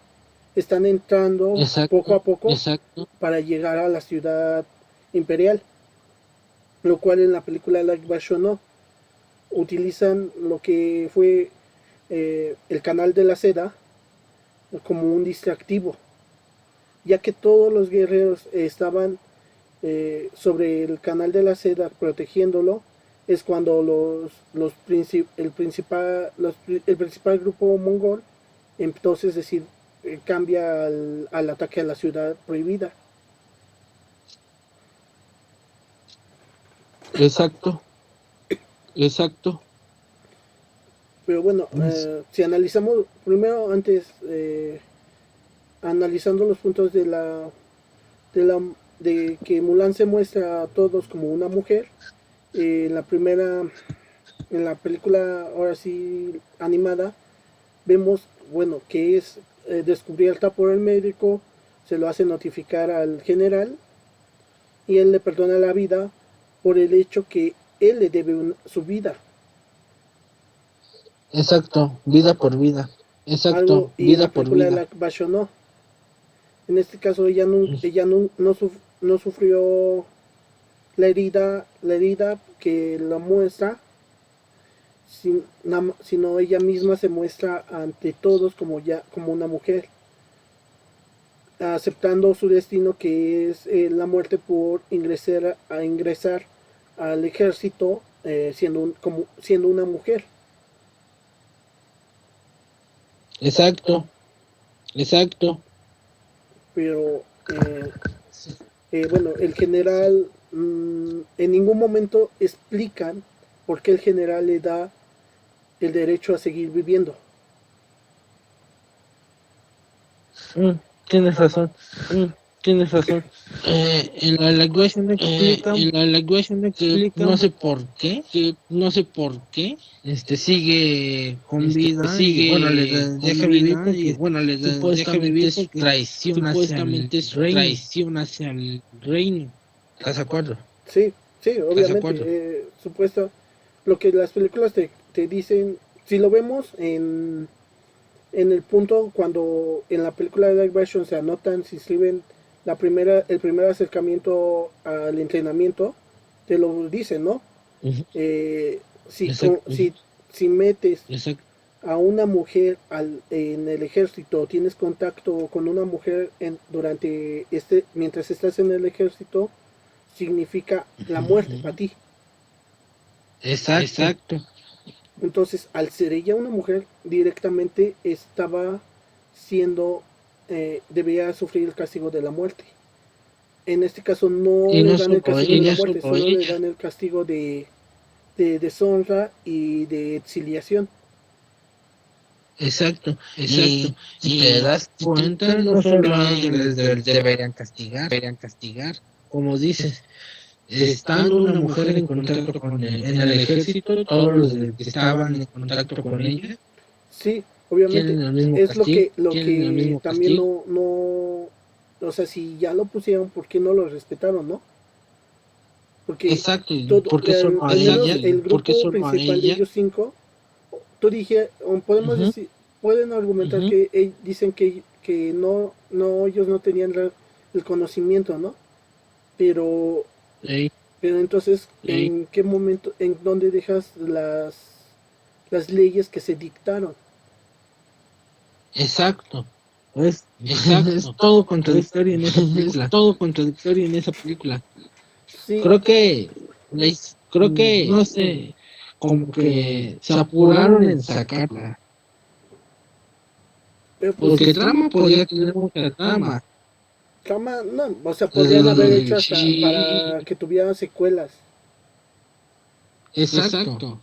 Están entrando poco a poco para llegar a la ciudad imperial, lo cual en la película live version no. Utilizan lo que fue el canal de la seda como un distractivo, ya que todos los guerreros estaban sobre el canal de la seda protegiéndolo. Es cuando el principal grupo mongol entonces cambia al ataque a la ciudad prohibida. Exacto. Pero bueno, si analizamos primero analizando los puntos de que Mulan se muestra a todos como una mujer, la primera en la película, ahora sí, animada, vemos, bueno, que es descubierta por el médico, se lo hace notificar al general y él le perdona la vida por el hecho que él le debe su vida. Exacto, vida por vida. Algo, Exacto, y en la vida por película de vida. la Basho no. En este caso no sufrió la herida que la muestra, sino ella misma se muestra ante todos como una mujer, aceptando su destino, que es la muerte por ingresar al ejército, siendo una mujer. Exacto, exacto. Pero bueno, el general, en ningún momento explican por qué el general le da el derecho a seguir viviendo. Tienes razón. Tienes razón. En la Leguation explica que no sé por qué sigue con vida y bueno le deja vivir porque deja vivir porque supuestamente es traición hacia el reino. ¿Estás de acuerdo? Sí, sí, ¿Estás de obviamente, acuerdo? lo que las películas te dicen, si lo vemos en el punto cuando en la película de live version se inscriben el primer acercamiento al entrenamiento, te lo dicen, ¿no? Ujú. Si, Exacto. si metes Exacto. a una mujer en el ejército, tienes contacto con una mujer mientras estás en el ejército, significa la muerte para ti. Exacto. Entonces, al ser ella una mujer, directamente estaba siendo, debía sufrir el castigo de la muerte. En este caso no Y le no dan el solo castigo de la ella, muerte, solo le dan el castigo de deshonra y de exiliación. Exacto. Y si te das cuenta, no solo a ellos deberían castigar. Como dices, estando una mujer en contacto en el ejército, todos los que estaban en contacto con ella Sí, obviamente, tienen el mismo es castigo. lo Tienen el que mismo también castigo. o sea, si ya lo pusieron, ¿por qué no lo respetaron, no? Porque Exacto. Porque solo a al menos ella, el porque grupo solo a principal de ella. ellos cinco, podemos Ujú, decir, pueden argumentar ujú. que dicen que ellos no tenían el conocimiento, ¿no? Pero, Ey, pero entonces, ey. ¿en qué momento, en dónde dejas las leyes que se dictaron? Exacto. Es todo contradictorio en esa película. Es todo contradictorio en esa película. Sí, Creo que, no sé, como que se apuraron en sacarla. pero pues Porque trama podía tener mucha trama. no, o sea, podrían haber hecho hasta Sí, para que tuviera secuelas. exacto.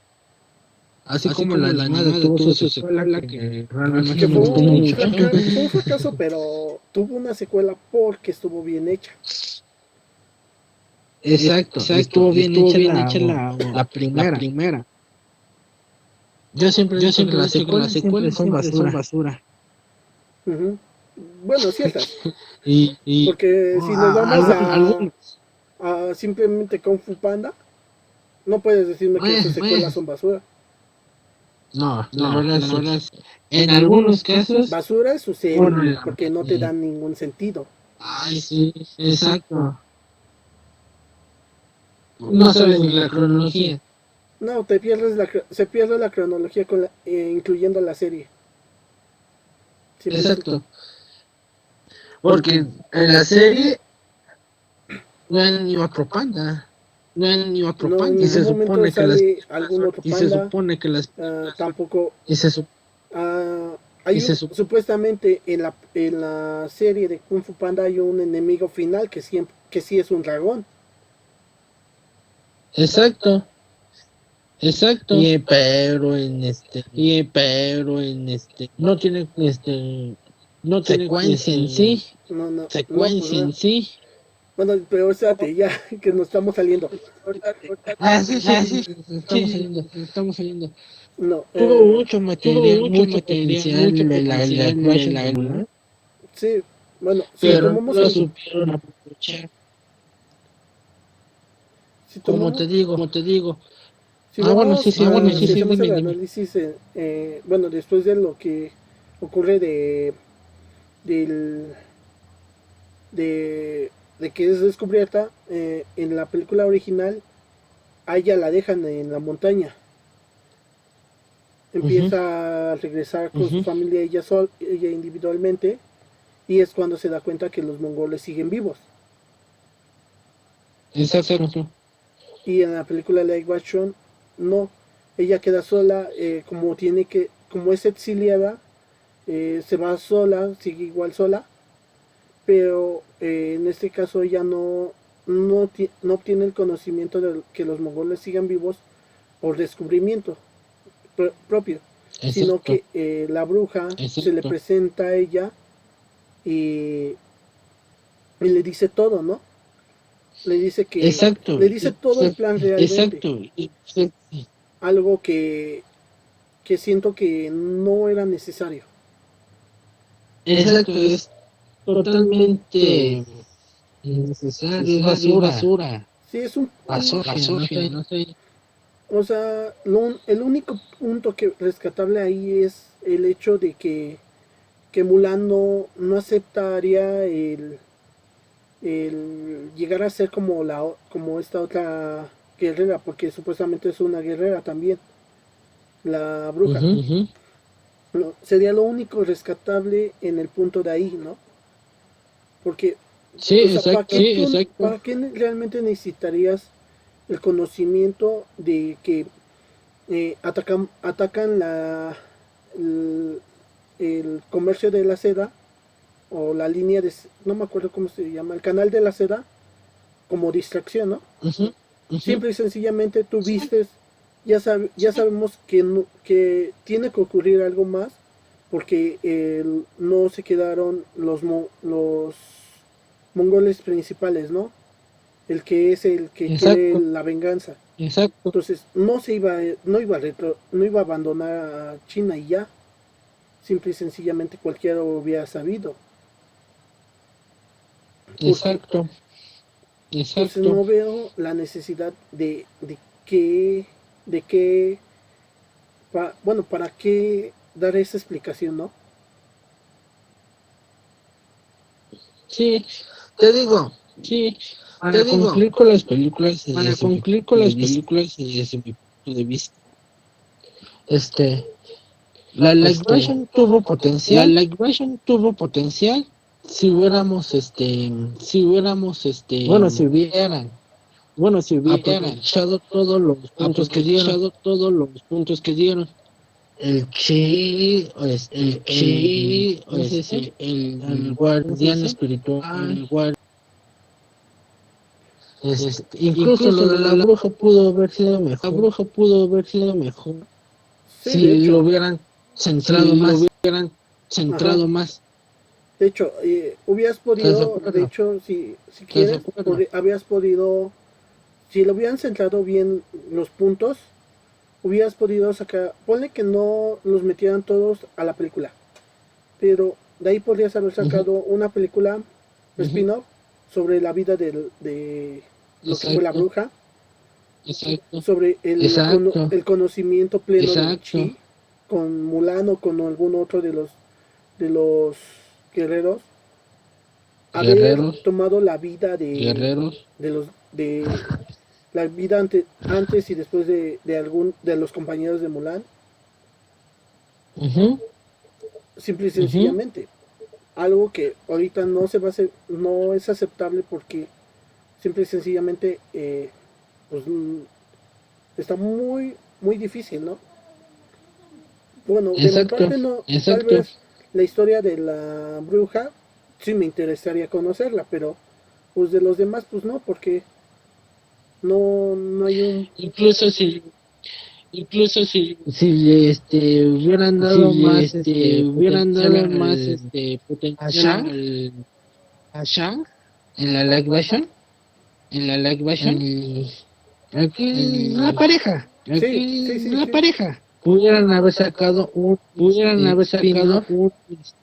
Así como la animada tuvo su secuela que realmente Que no me gustó mucho. fue un fracaso, pero tuvo una secuela porque estuvo bien hecha. Exacto. Y estuvo bien hecha la primera. Yo siempre he dicho que las secuelas siempre son basura. Ujú. Bueno, ciertas, Y porque si nos vamos algunos. a simplemente Kung Fu Panda, no puedes decirme que sus secuelas son basura. No, la verdad es, en algunos casos, Basura es su serie, bueno, porque no te dan ningún sentido. ay, sí, exacto. No sabes ni la cronología. No, se pierde la cronología incluyendo la serie. Simplemente. Exacto. Porque en la serie no hay ni otro panda. No hay ni otro No, en panda. Y ningún se momento supone que las sale algún otro y se panda. supone que las Tampoco. y se su- y se su- Supuestamente en la serie de Kung Fu Panda hay un enemigo final que sí es un dragón. Exacto. Exacto. Pero en no tiene no tiene secuencia en sí. No, no, no, pues Secuencia no. en sí. Bueno, pero espérate, ya que nos estamos saliendo. Estamos saliendo. No, Tuvo mucho potencial el actuation de Mulan, sí, bueno, si pero no tomamos lo en, supieron aprovechar. si tomamos, Como te digo. si vamos, si hacemos Dime, el dime. análisis, bueno, después de lo que ocurre del, de que es descubierta, en la película original, a ella la dejan en la montaña. Ujú, Empieza a regresar con su ujú. familia ella individualmente, y es cuando se da cuenta que los mongoles siguen vivos. Exacto. Y en la película live action, no, ella queda sola, como es exiliada, se va sola, sigue igual sola, pero en este caso ella no obtiene el conocimiento de que los mongoles sigan vivos por descubrimiento propio, sino Exacto. que la bruja se le Exacto. presenta a ella y, y le dice todo, ¿no? Exacto. Le dice todo el plan realmente, Exacto. algo que siento que no era necesario. Exacto. Es totalmente innecesario. Es basura. Sí, Basofia, no sé. o sea, el único punto que rescatable ahí es el hecho de que Mulan no aceptaría el llegar a ser como esta otra guerrera, porque supuestamente es una guerrera también, la bruja. Ujú. Sería lo único rescatable en el punto de ahí, ¿no? Porque, Sí, o sea, exacto. ¿para qué realmente necesitarías el conocimiento de que atacan el comercio de la seda o la línea no me acuerdo cómo se llama, el canal de la seda como distracción, ¿no? Ujú, ujú. Simple y sencillamente tú vistes, ya sabemos que tiene que ocurrir algo más porque no se quedaron los mongoles principales, ¿no? El que es el que quiere Exacto. la venganza. Exacto. Entonces no iba a abandonar a China y ya. Simple y sencillamente cualquiera lo hubiera sabido. Porque Exacto. entonces Exacto. no veo la necesidad que, de que, bueno, para qué dar esa explicación, ¿no? Sí, te digo, Sí, para concluir con las películas para desde mi concluir con punto de las vista, películas y desde mi punto de vista, este, la live este, version tuvo la potencial live version tuvo potencial si hubiéramos, si hubiéramos, bueno, si hubieran bueno, si hubieran aprovechado todos los puntos que dieron. aprovechado todos los puntos que dieron. El chi, El chi, ¿cómo se dice? El ¿cómo se guardián dice? espiritual. El guardia. Incluso lo Incluso de lo de la la bruja pudo haber sido mejor bruja pudo haber sido mejor Sí, de si lo hecho, hubieran centrado si lo más. hubieran ajá. centrado más. De hecho, hubieras ¿Estás de podido, de acuerdo? hecho, si ¿Estás de quieres, acuerdo? habías podido, si lo hubieran centrado bien los puntos, hubieras podido sacar, ponle que no los metieran todos a la película, pero de ahí podrías haber Ujú, sacado una película ujú. spin-off sobre la vida de lo que fue la Exacto, bruja, Exacto. sobre exacto, el conocimiento pleno del exacto. chi, con Mulan o con algún otro de los guerreros, haber Guerreros, tomado la vida guerreros. de la vida antes y después de los compañeros de Mulan, Ujú, simple y ujú. sencillamente. Algo que ahorita no se va a hacer, no es aceptable porque simple y sencillamente pues, está muy difícil, ¿no? Bueno, de mi Exacto, parte no, tal exacto. vez la historia de la bruja sí me interesaría conocerla, pero pues de los demás pues no, porque no hay un... Incluso si, incluso Si hubieran dado si más hubieran potencial dado más a potencial Shang, a Shang, en la live version, aquí la pareja, Sí. pudieran haber sacado un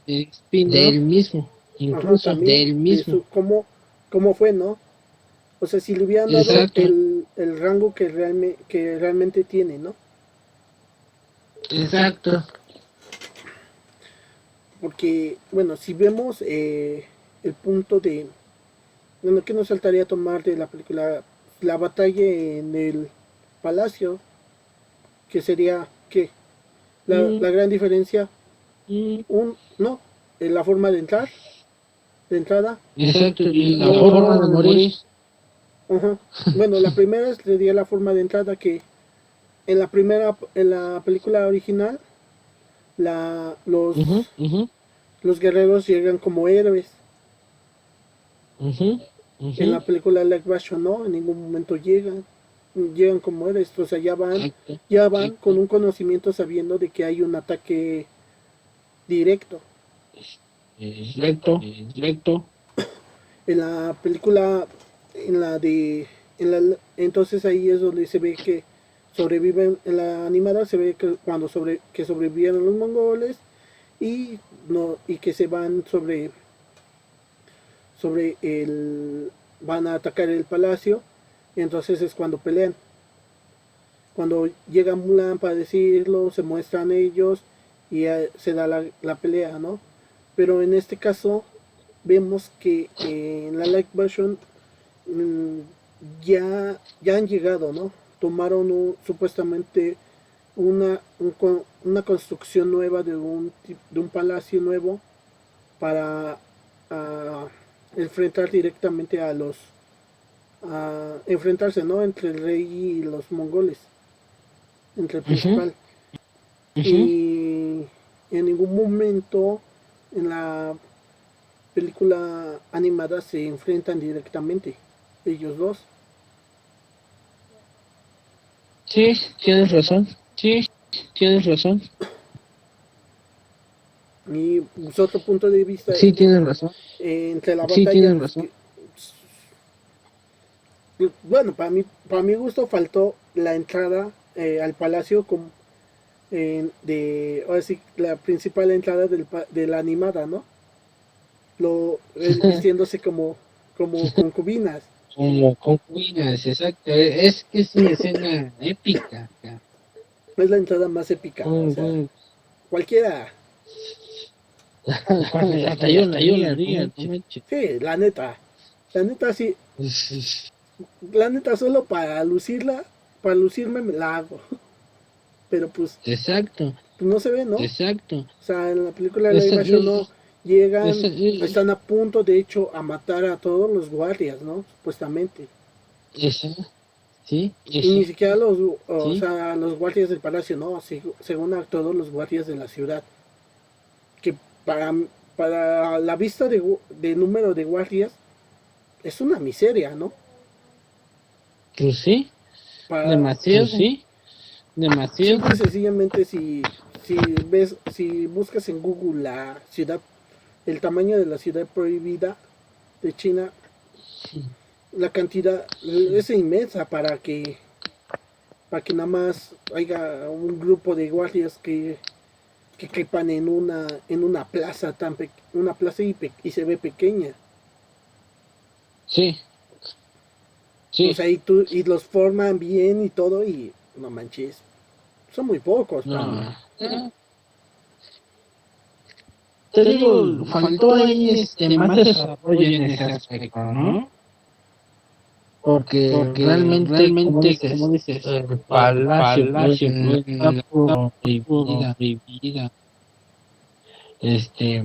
spin-off del mismo, Ajá, incluso también del de mismo. cómo fue, ¿no? O sea, si le hubieran dado Exacto, el rango que realmente tiene, ¿no? exacto. Porque, bueno, si vemos el punto de, bueno, ¿qué nos faltaría tomar de la película? La batalla en el palacio, que sería, ¿qué? Mm, La gran diferencia, mm, no, la forma de entrada, Exacto, y la no, forma de morir. ajá. Bueno, la primera sería la forma de entrada que en la película original, la, los, ujú, ujú, los guerreros llegan como héroes. ujú, En ujú. la película live action no, en ningún momento llegan como héroes, o sea, Exacto, ya van con un conocimiento sabiendo de que hay un ataque directo. directo. En la película, en la de, entonces ahí es donde se ve que sobreviven, en la animada se ve que que sobrevivieron los mongoles y no y que se van sobre van a atacar el palacio, y entonces es cuando pelean. Cuando llega Mulan para decirlo, se muestran ellos y se da la pelea, ¿no? Pero en este caso vemos que en la live version mm, ya han llegado, ¿no? Tomaron supuestamente una construcción nueva de un palacio nuevo para ah, enfrentar directamente a enfrentarse, ¿no? Entre el rey y los mongoles, entre el Ujú, principal. ujú. Y en ningún momento en la película animada se enfrentan directamente ellos dos. Sí, tienes razón. Sí, tienes razón. Y pues, otro punto de vista Sí, tienes razón. entre la batalla, pues que, bueno, para mi gusto faltó la entrada al palacio ahora sí, la principal entrada de la animada, ¿no? Vistiéndose como concubinas. Como concubinas, exacto. Es que es una escena épica. Es la entrada más épica, o Mm, sea, cualquiera. Cuando le hasta yo la haría, no no manches. manches. Sí, la neta sí, la neta solo para lucirme me la hago, pero Exacto, pues no se ve, ¿no? exacto. O sea, en la película Esa, live action no llegan, esa, están a punto de hecho a matar a todos los guardias, ¿no? Supuestamente. esa, sí, Y ni siquiera o sí, sea, los guardias del palacio, no, según a todos los guardias de la ciudad. Que para, para la vista de número de guardias es una miseria, ¿no? pues sí, Para, demasiado. Pues sí, demasiado. simple y sencillamente si buscas en Google el tamaño de la ciudad prohibida de China, la cantidad es inmensa para que nada más haya un grupo de guardias que quepan en una plaza una plaza y se ve pequeña. Sí, O sea, y los forman bien y todo y no manches, son muy pocos para mí. no. Te digo, faltó ahí más desarrollo en ese aspecto, ¿no? Porque Realmente, dices, como dices, el el palacio, pues, palacio, pues, está la prohibida. prohibida. Este,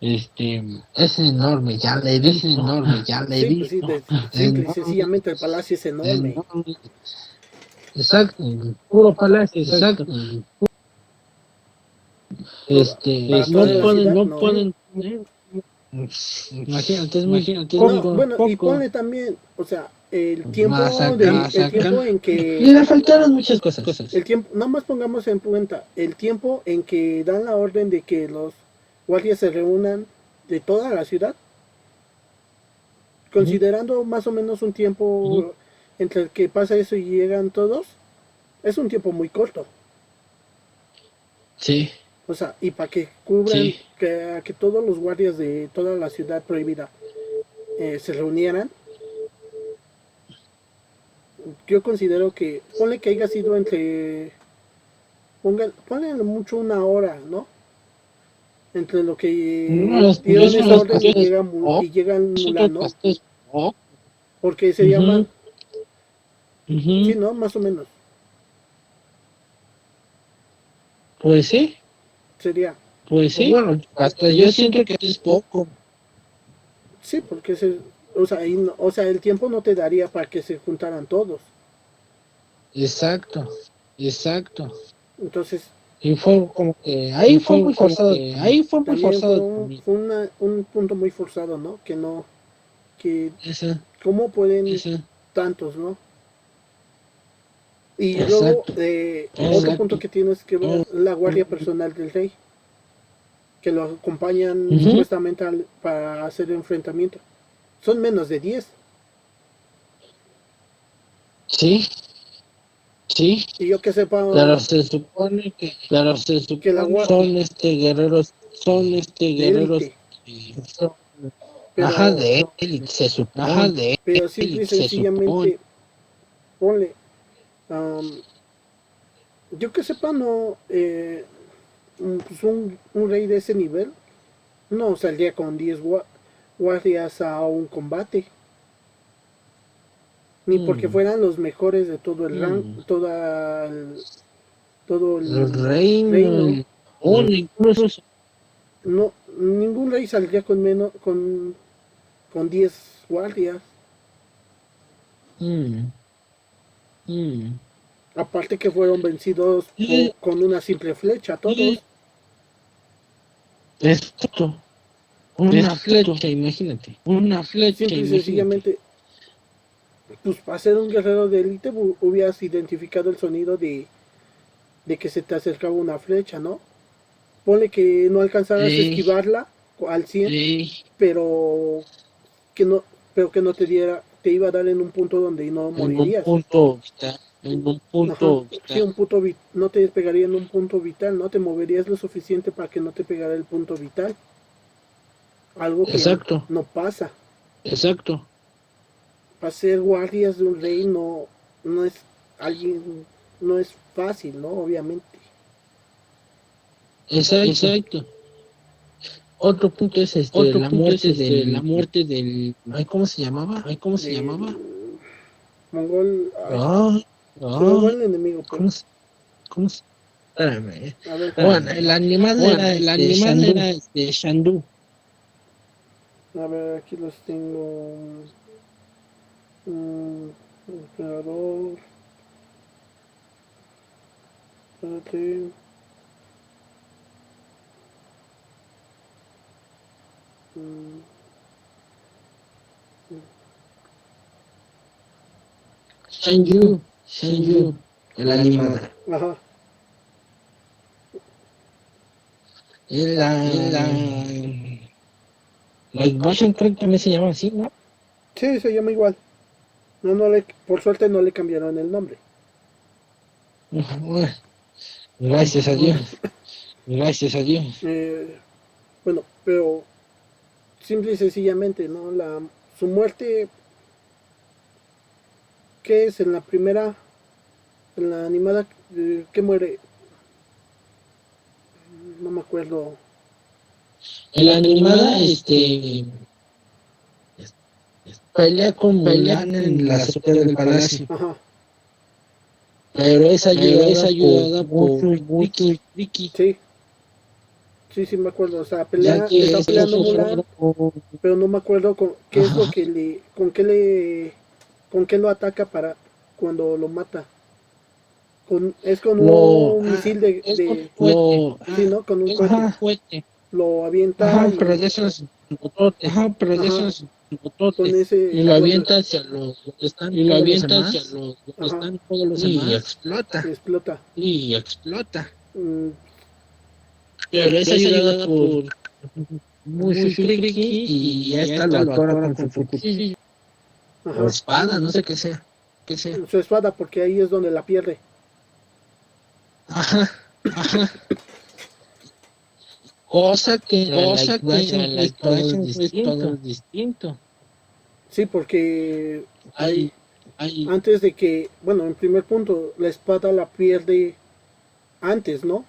Este, es enorme, ya le he es visto. enorme, ya le he Sí, pues sí, visto. simple y Enorme, sencillamente el palacio es enorme. enorme. Exacto, puro palacio, Exacto. exacto. Para toda la ciudad, No no. pueden tener. Imagínate, es muy Imagínate, es muy No, poco. bueno, y poco. ponle también, o sea, Más acá. el tiempo en Y que le faltaron muchas cosas. el tiempo, nada más pongamos en cuenta el tiempo en que dan la orden de que los guardias se reúnan de toda la ciudad, considerando más o menos un tiempo entre el que pasa eso y llegan todos, es un tiempo muy corto. Sí, O sea, y para que cubran sí. que todos los guardias de toda la ciudad prohibida se reunieran, yo considero que, ponle que haya sido entre, ponle mucho una hora, ¿no? Entre lo que No, dieron eso esa los orden y castores. y llega el Eso Mulan, los ¿no? castores. Porque se llama, sí, Ujú. ¿no? Más o menos, Pues sí, sería, pues sí. Bueno, hasta yo siento que es poco. sí, porque o sea, o sea, el tiempo no te daría para que se juntaran todos. Exacto, exacto. Entonces, Y fue como que Y ahí fue fue muy como forzado. que ahí fue muy también forzado también. fue un punto muy forzado, ¿no? Que no, que, Esa, ¿cómo pueden esa, tantos, ¿no? Y luego, exacto, otro punto exacto. que tienes que ver, la guardia personal del rey, que lo acompañan Ujú. supuestamente para hacer enfrentamiento. Son menos de 10. Sí, sí. Y yo que sepa, Pero se que la supone guardia son de guerreros, élite, son, ajá, pero, de élite, se Ajá, supone, de pero simple y élite, se supone. sencillamente, ponle, am, yo que sepa, no, pues un rey de ese nivel no saldría con 10 guardias a un combate, ni porque Mm, fueran los mejores de todo el rango, mm. todo El el reino. reino, aún incluso, No, ningún rey saldría con menos, con 10 guardias. mm, mm. Aparte que fueron vencidos con una simple flecha, todos. Exacto, una flecha, Simple y imagínate. sencillamente, pues para ser un guerrero de élite hubieras identificado el sonido de que se te acercaba una flecha, ¿no? Ponle que no alcanzaras a Sí, esquivarla al 100, sí, pero que no, pero que no te diera, te iba a dar en un punto donde no en un morirías. punto vital, en un Ajá, punto sí, vital. no te pegaría en un punto vital, no te moverías lo suficiente para que no te pegara el punto vital, algo que Exacto, no pasa. exacto, Para ser guardias de un rey no es alguien, no es fácil, ¿no? Obviamente. exacto. Otro punto es otro la punto es muerte la del, muerte del, ay, ¿cómo se llamaba? ay, ¿cómo se llamaba? Del mongol, ay, Ah, se me fue ah, el enemigo, pero, ¿cómo se, cómo se, espérame. a ver, Bueno, el animal Bueno, era el animal Shandú. era Shandú. a ver, aquí los tengo. Mm, emperador, espérate. Mm, Shanyu, el animal. ajá, Era, En la, Like Version creo que también se llama así, ¿no? sí, se llama igual. Por suerte no le cambiaron el nombre. Bueno, gracias a Dios, gracias a Dios. Eh, bueno, pero simple y sencillamente, ¿no? Su muerte, ¿qué es? En la primera, en la animada, ¿qué muere? No me acuerdo. En la animada, pelea con pelea Mulan en con la la azotea azotea del del palacio, palacio, Ajá, pero es pero es ayudada por ayudada Mushu por y Butu Ricky, y Ricky, sí, sí, sí me acuerdo. O sea, ya que está peleando estos Mulan, fueron, pero no me acuerdo qué es lo ajá, que con qué lo ataca para cuando lo mata. Es con lo, un misil es con un cohete, lo, sí, ¿no? Con un es con un cohete. ajá, cohete, Lo avienta ajá, pero y, de esos bototes, pero de ajá, esos con bototes, y ese, lo bueno, avienta hacia donde están y lo todos los avienta hacia demás, donde ajá, están todos los y demás, explota, explota. y explota. Mm, pero es Pero es ayudada ayudada por por Mushu y Mushu y Ricky, Ricky, y y esta lo esta lo atora atora con con su su cuchillo. cuchillo. Ajá. o espada, no sé qué sea. ¿Qué sea? Su espada, porque ahí es donde la pierde. Ajá, ajá. Cosa que en la live action pues todo es distinto. Sí, porque Hay, antes de que, bueno, en primer punto, la espada la pierde antes, ¿no?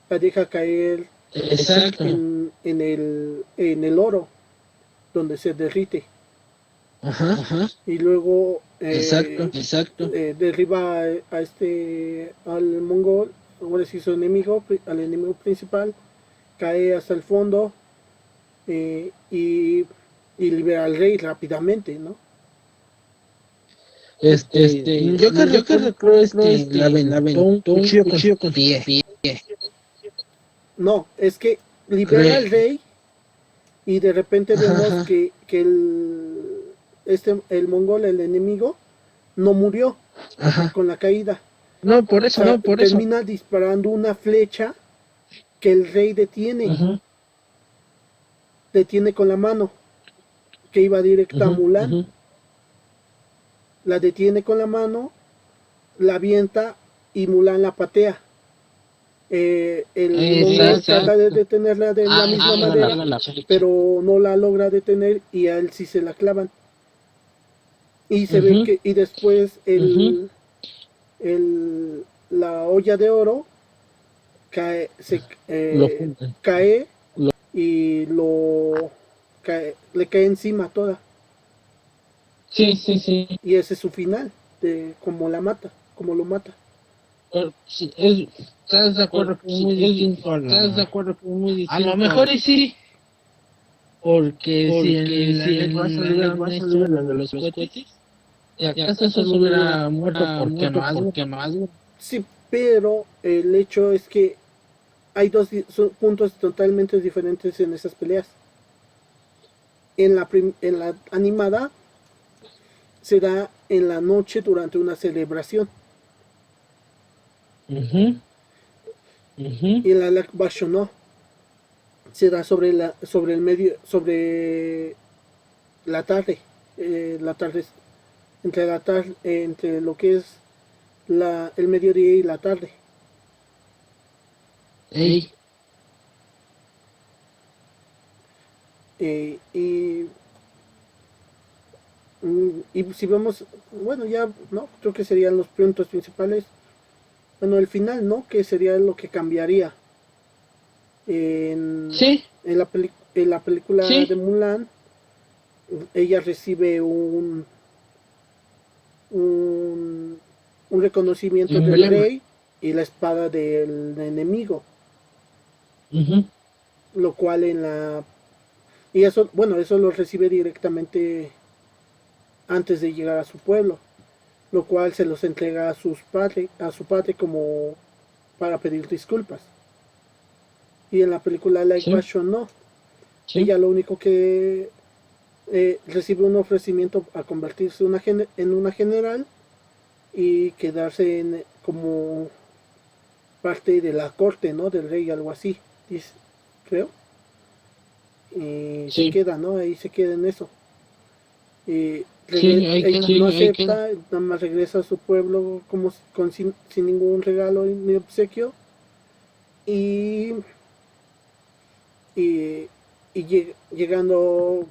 La deja caer exacto. en el oro, donde se derrite. Ajá, ajá. Y luego Exacto. derriba al mongol, ahora sí su enemigo, al enemigo principal, cae hasta el fondo y libera al rey rápidamente, ¿no? Yo que recuerdo la aventó un cuchillo con pie. No, es que libera al Creo. rey y de repente Ajá, vemos ajá. que el mongol, el enemigo, no murió Ajá. con la caída. No, por O eso, sea, termina disparando una flecha que el rey detiene, Ajá, detiene con la mano, que iba directa a ajá. Mulan, la detiene con la mano, la avienta y Mulan la patea. El mongol trata de detenerla de la misma manera, pero no la logra detener y a él sí se la clavan. Y se ve que, y después la olla de oro cae, cae y le cae encima toda. Sí, sí, sí. Y ese es su final, de cómo la mata, cómo lo mata. Sí, ¿estás de acuerdo que es muy distinto a ¿Estás de acuerdo que es muy distinto? A lo mejor y sí, porque si en la ley va a en la salir ley va a esto salir de los los cohetes, cohetes, y y acaso acaso solo solo hubiera hubiera muerto por quemado. quemado. Sí, pero el hecho es que hay puntos totalmente diferentes en esas peleas. En la animada se da en la noche durante una celebración. Y en la live version no. Se da sobre el medio, sobre la tarde, entre lo que es el mediodía y la tarde. Ey, Eh, y, y si vemos, bueno, ya, ¿no? Creo que serían los puntos principales. Bueno, el final, ¿no? Que sería lo que cambiaría en, sí, en la película sí, de Mulan. Ella recibe un, un reconocimiento del emblema. rey y la espada del enemigo, Ujú. lo cual en la... Y eso, bueno, eso lo recibe directamente antes de llegar a su pueblo, lo cual se los entrega a su padre como para pedir disculpas. Y en la película Live Sí, Action no. sí. Ella lo único que recibe un ofrecimiento a convertirse en una general y quedarse como parte de la corte, ¿no? Del rey, algo así, creo. Y se Sí, queda, ¿no? Ahí se queda en eso. Y sí, ahí ella queda. no acepta, nada más regresa a su pueblo como sin ningún regalo ni obsequio. Y, y, llegando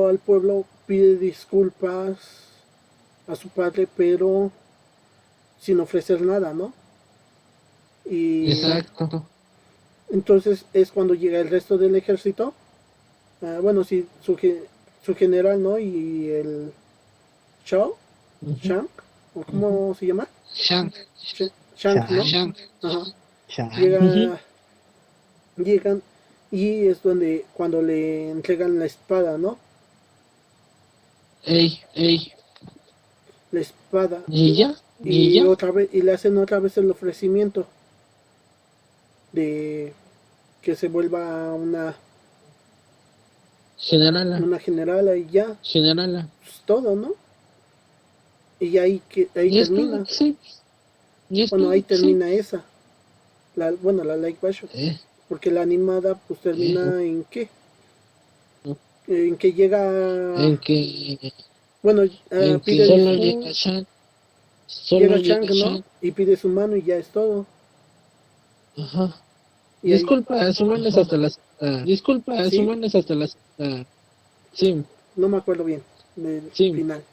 al pueblo pide disculpas a su padre, pero sin ofrecer nada, ¿no? Y Exacto. entonces es cuando llega el resto del ejército. Bueno, sí, su general, ¿no? Y el Shao, Ujú, Shank, o cómo se llama, Shank, Shank, ¿no? Shank, Ajá. ujú. Llegan y es donde cuando le entregan la espada, ¿no? Ey, La espada ¿y ya? y otra vez y le hacen otra vez el ofrecimiento de que se vuelva Generala, una generala y ya, generala. pues, todo, ¿no? Y ahí Y es todo, termina. sí, y es Bueno, todo, ahí sí. termina esa. La Like Version. Eh, Porque la animada pues eh, termina en qué? En que llega en que Bueno, En que pide solo Fu, llega Shang. Solo llega llega Chang, ¿no? Shang. Y pide su mano y ya es todo. Ajá. Y ahí, Disculpa, su mano es hasta la disculpa, su sí, mano es hasta la sí, no me acuerdo bien del sí. final,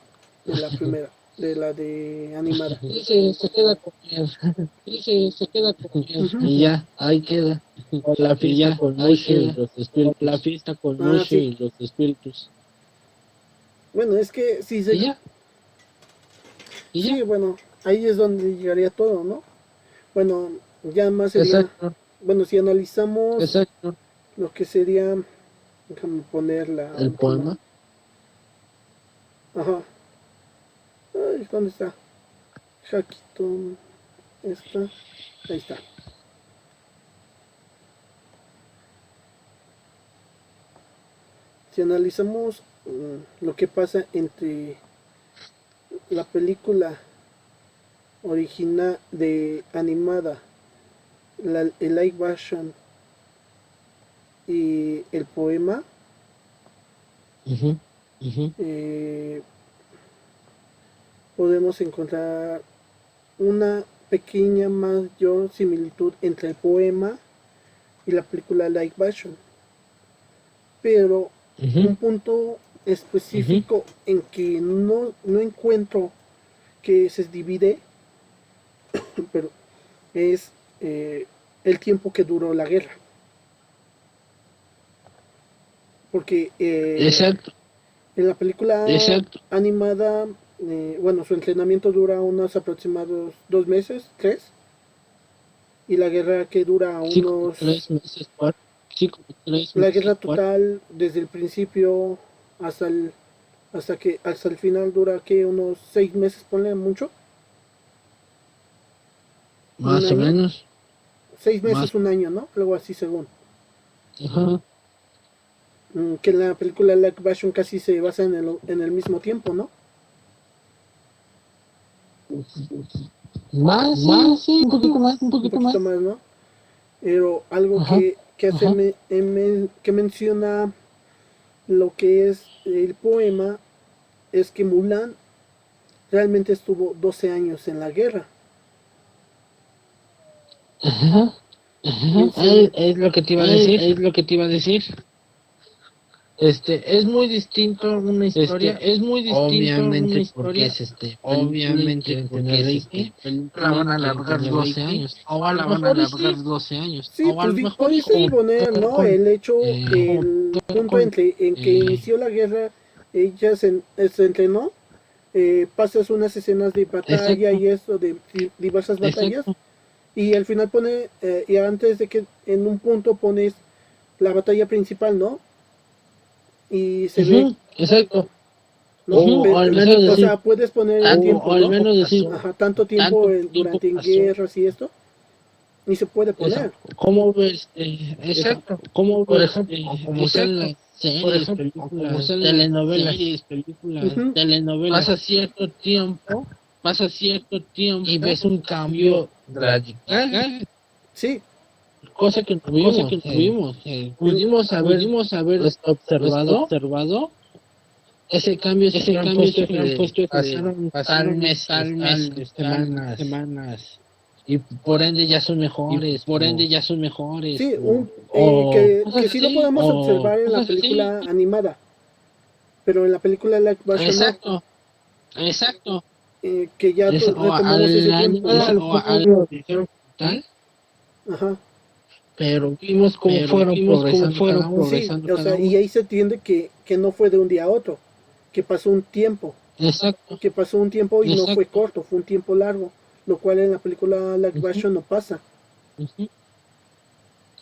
de la primera, de la de animada. Dice, se queda con él. Dice, se queda con él. Ujú. Y ya, ahí queda. O la Y fiesta ya, con ahí Mushu y queda. los espíritus. La fiesta con Ah, Mushu sí. y los espíritus. Bueno, es que sí, Y ya, y sí, ya. bueno, ahí es donde llegaría todo, ¿no? Bueno, ya más sería, Exacto, bueno, si analizamos exacto. lo que sería, déjame poner la El última. poema. Ajá. Ay, ¿dónde está? Jaquito. Esta. Ahí está. Si analizamos lo que pasa entre la película original de animada, el live action y el poema, Ujú, ujú. eh, podemos encontrar una pequeña mayor similitud entre el poema y la película live action, pero Ujú, un punto ujú. específico en que no encuentro que se divide, pero es el tiempo que duró la guerra. Porque Exacto, en la película exacto. animada, bueno, su entrenamiento dura unos aproximados 2 meses, 3, y la guerra que dura Sí, como unos, 3 meses, 4. Sí, como tres la meses, guerra 4. total desde el principio hasta el, hasta el final dura que unos 6 meses, ponle mucho, un Más o año, menos. 6 meses, Más. un año, ¿no? Algo así según. Ajá. Que la película live action casi se basa en el mismo tiempo, ¿no? Más, sí, sí, un poquito más, un Un poquito más. poquito más, ¿no? Pero algo Ajá, que hace ajá. que menciona lo que es el poema es que Mulan realmente estuvo 12 años en la guerra. Ajá. Ajá. Menciona, Es lo que te iba a decir. Es lo que te iba a decir. Es muy distinto una historia. Es muy distinto una Obviamente porque historia. es película y Obviamente quieren porque tener es rating, la película y van a quieren alargar tener 12 rating. años. O a lo La van a mejor y alargar sí. 12 años. sí, O a pues lo mejor y puedes sí. poner, ¿no? Con, El hecho, como el punto en que Eh, inició la guerra, ella se entrenó, pasas unas escenas de batalla exacto, y eso, de diversas batallas, exacto. y al final pone, y antes de que en un punto pones la batalla principal, ¿no? Y se ve, Ujú, exacto. ¿no? Ujú, o al menos O decir, sea, puedes poner el tanto, tiempo, o al ¿no? menos decir, Ajá, tanto tiempo tanto tiempo durante en pasó. guerras y esto, y se puede Eso, poner. ¿cómo ves? exacto. ¿Cómo Por ves? ejemplo, o como salen Exacto. las Por series, ejemplo, como películas, salen las telenovelas, series, películas, Ujú. telenovelas, pasa cierto tiempo y ves un cambio cambio radical. radical, Sí, cosa que no vimos. en- Pudimos haber observado, observado ese cambio se siempre hubieran puesto que pasaron tal pasaron meses, tal semanas, semanas, y por ende ya son y mejores, por ende ya son mejores, sí, o cosas que sí lo así, podemos o observar en la cosas así. película animada, pero en la película live action no, Exacto, exacto. que ya O retomamos ese al tiempo, animal, ¿no? o al lo dijeron como tal, Ajá, pero vimos cómo fueron progresando cada uno. sí, progresando o cada sea, y uno. ahí se entiende que no fue de un día a otro, que pasó un tiempo, Exacto, y no fue exacto. corto, fue un tiempo largo, lo cual en la película live Ujú, action no pasa. ujú.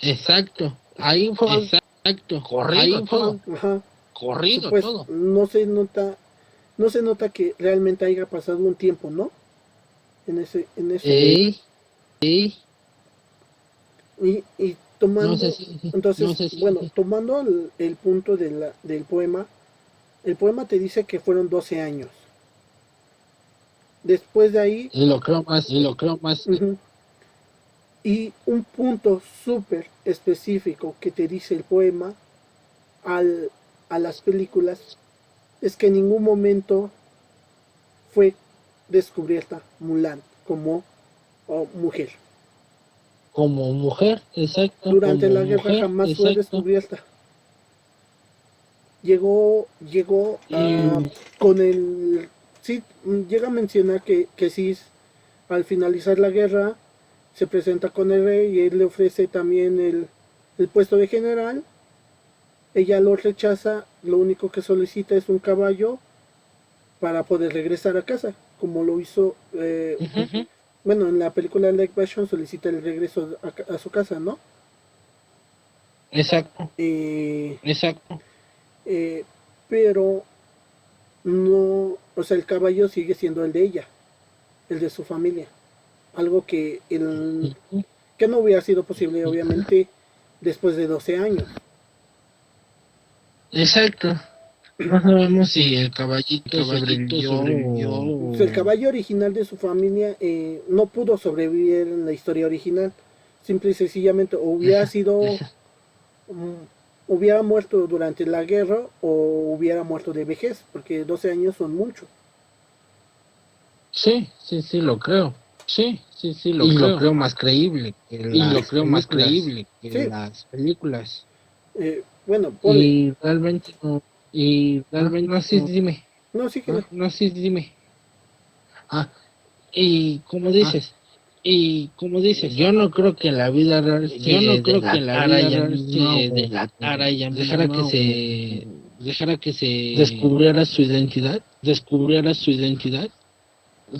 Exacto. Ahí fueron Exacto. corrido Ahí todo. fueron Ajá, corrido pues todo. no se nota que realmente haya pasado un tiempo, ¿no? En eso. Ey, Sí, Y no sé tomando, si, no entonces, sé si, bueno, tomando el punto del poema, el poema te dice que fueron 12 años. Después de ahí, y lo creo más. ujú, y un punto súper específico que te dice el poema a las películas es que en ningún momento fue descubierta Mulan como mujer. Como mujer, exacto. Durante como la guerra mujer, jamás fue exacto. descubierta. Llegó con el... Sí, llega a mencionar que sí, al finalizar la guerra, se presenta con el rey y él le ofrece también el puesto de general. Ella lo rechaza, lo único que solicita es un caballo para poder regresar a casa, como lo hizo, bueno, en la película Live Action solicita el regreso a su casa, ¿no? Exacto. Pero no, o sea, el caballo sigue siendo el de ella, el de su familia, algo que no hubiera sido posible, obviamente, después de 12 años. Exacto. No sabemos si el caballito sobrevivió. Pues el caballo original de su familia no pudo sobrevivir en la historia original. Simple y sencillamente hubiera muerto durante la guerra o hubiera muerto de vejez, porque 12 años son mucho. Sí, lo creo. Lo creo más creíble que las películas. Bueno, ponle. Y realmente no. No, sí, dime. No, sí que No, sí, dime. Y como dices, yo no creo que la vida real dejara que se descubriera su identidad.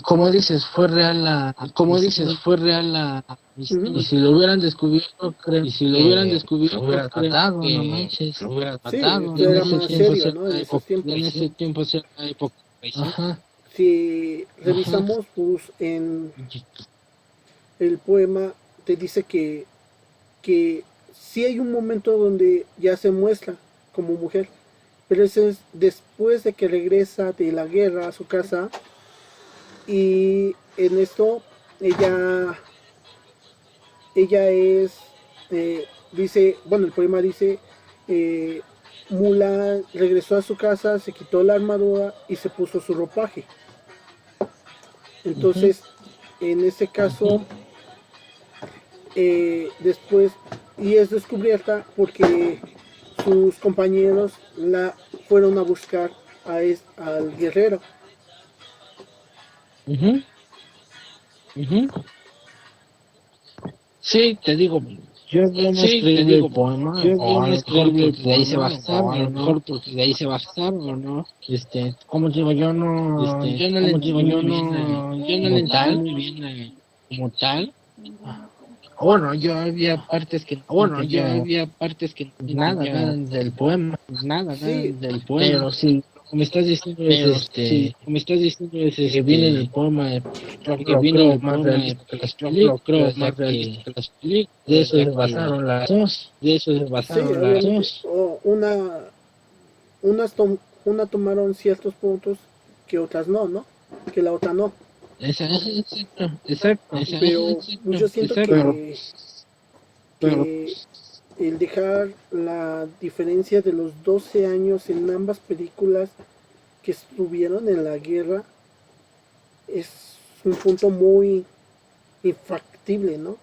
Como dices, fue real la y si lo hubieran descubierto, creo lo hubieran matado, no manches. Lo hubieran sí, matado. esto era más serio, ¿no? En esos tiempos. En ese tiempo era la época. Ajá. Si revisamos, pues, en el poema, te dice que sí hay un momento donde ya se muestra como mujer, pero ese es después de que regresa de la guerra a su casa, y en esto ella es, dice, bueno, el poema dice, Mula regresó a su casa, se quitó la armadura y se puso su ropaje. Entonces, en ese caso, después, y es descubierta porque sus compañeros la fueron a buscar al guerrero. Sí, te digo, yo veo más creíble el poema, o a lo mejor porque de ahí se va a estar, o a lo mejor porque de ahí se va a estar, o no. Como te digo, yo no le entiendo muy bien como tal. Bueno, yo había partes que nada del poema, Sí, pero sí, como estás diciendo es que viene del poema, yo lo creo más realista que las películas, de eso se basaron las dos, sí, obviamente. Una tomaron ciertos puntos que otras no, que la otra no. Exacto. Pero pues, yo siento que el dejar la diferencia de los 12 años en ambas películas que estuvieron en la guerra es un punto muy infactible, ¿no?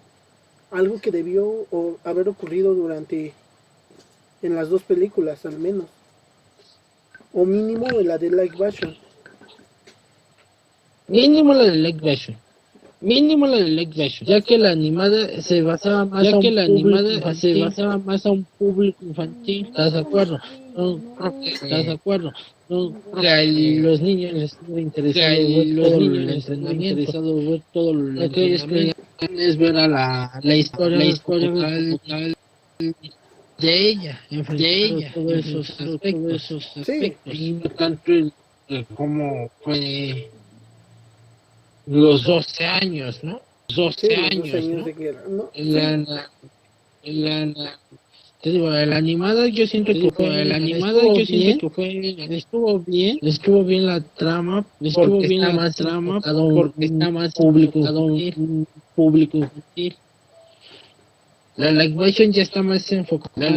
Algo que debió haber ocurrido en las dos películas al menos, o mínimo en la de Live Action. Mínimo la de live action. Ya que la animada se basaba más a un público infantil. ¿Estás de acuerdo? No creo que a los niños les estuvo interesado ver todo el entrenamiento. Lo que ellos querían es ver a la historia como tal de ella, enfrentando todos esos aspectos. Sí, Y no tanto como fue los 12 años, ¿no? sí, los 12 años de guerra, ¿no? Sí, Te digo, la animada yo siento que estuvo bien la trama, porque está más enfocado a un público infantil. La live action ya está más enfocada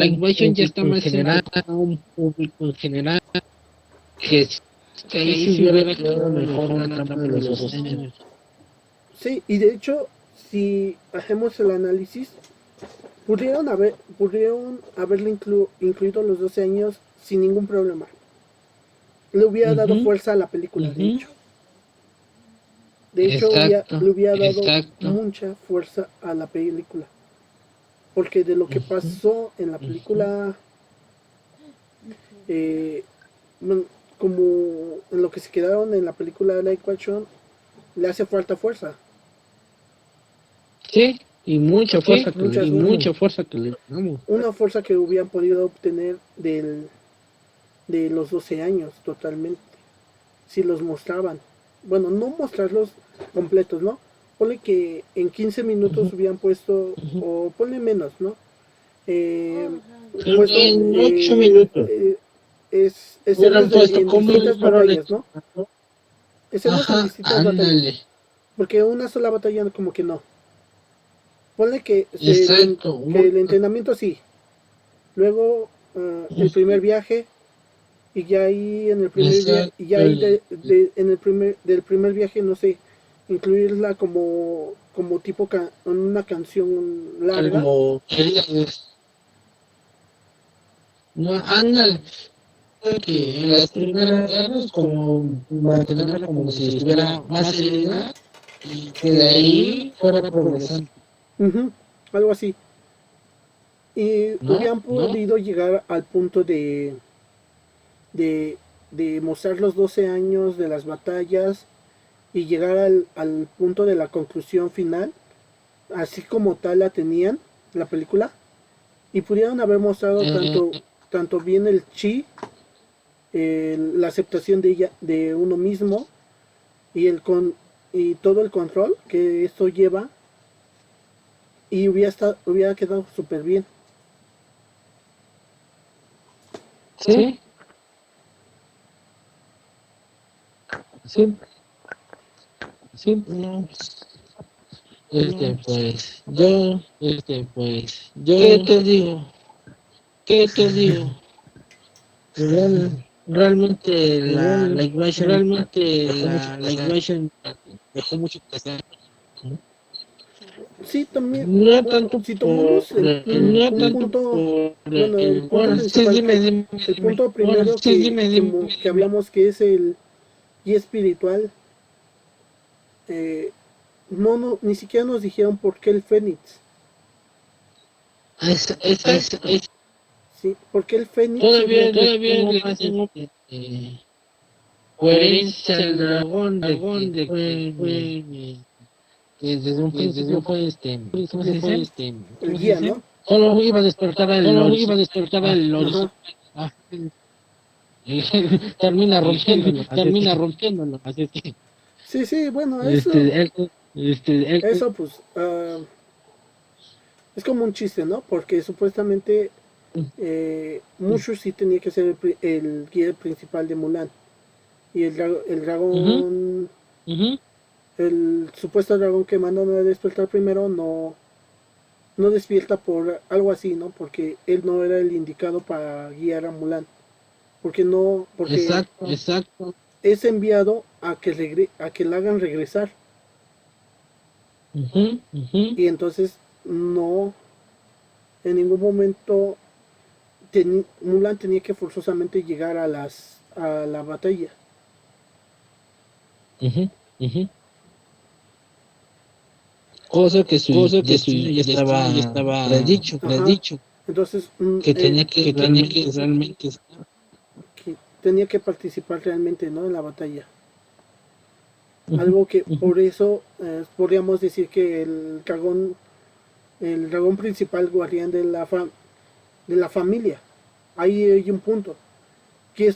a un público en general, que Que ahí sí hubiera quedado mejor la trama de los 12 años. Sí, y de hecho, si hacemos el análisis, pudieron haberle incluido los 12 años sin ningún problema. Le hubiera dado fuerza a la película, de hecho. De hecho, le hubiera dado mucha fuerza a la película. Porque de lo que pasó en la película, como en lo que se quedaron en la película Live Action, le hace falta fuerza. Sí, y mucha fuerza, mucha fuerza que le damos. Una fuerza que hubieran podido obtener de los 12 años totalmente. Si los mostraban. Bueno, no mostrarlos completos, ¿no? Ponle que en 15 minutos hubieran puesto, o ponle menos, ¿no? Puesto, en 8 minutos. Escenas puesto en distintas batallas, ¿no? Escenas en distintas batallas. Porque una sola batalla como que no. Ponle que, que el entrenamiento sí. Luego el primer viaje. Y ya ahí en el primer viaje, y ya ahí del primer viaje, no sé, incluirla como tipo una canción larga. Como no, ándale. Que en las primeras guerras, como mantenerla como si estuviera más serena, y que de ahí fuera progresando. Algo así. Y hubieran podido llegar al punto de mostrar los 12 años de las batallas y llegar al punto de la conclusión final, así como tal la tenían, la película, y pudieron haber mostrado tanto bien el chi, la aceptación de ella, de uno mismo, y y todo el control que esto lleva, y hubiera quedado súper bien. Sí. Sí. Sí. No. ¿Qué te digo? Realmente la Ignition dejó mucho que desear. Sí, también. No tanto si tomamos un punto, bueno, el punto principal, el punto primero que hablamos, que es el guía espiritual, no, ni siquiera nos dijeron por qué el Fénix. Sí, ¿por qué el Fénix? Todavía le tengo coherencia al dragón de que fue que desde un principio fue ¿cómo se dice? El guía, ¿no? Solo iba a despertar el horizonte. Termina rompiéndolo. Así es que Sí, bueno, eso, eso pues es como un chiste, ¿no? Porque supuestamente Mushu sí tenía que ser el guía principal de Mulan. Y el dragón, el supuesto dragón que mandan a despertar primero no despierta por algo así, ¿no? Porque él no era el indicado para guiar a Mulan. Porque exacto. Es enviado a que la hagan regresar. Y entonces no, en ningún momento Mulan tenía que forzosamente llegar a la batalla. Cosa que su destino ya estaba predicho. Entonces Que tenía que realmente que tenía que participar realmente, ¿no? En la batalla. Algo que por eso podríamos decir que el dragón principal, guardián de la familia. Ahí hay un punto. Que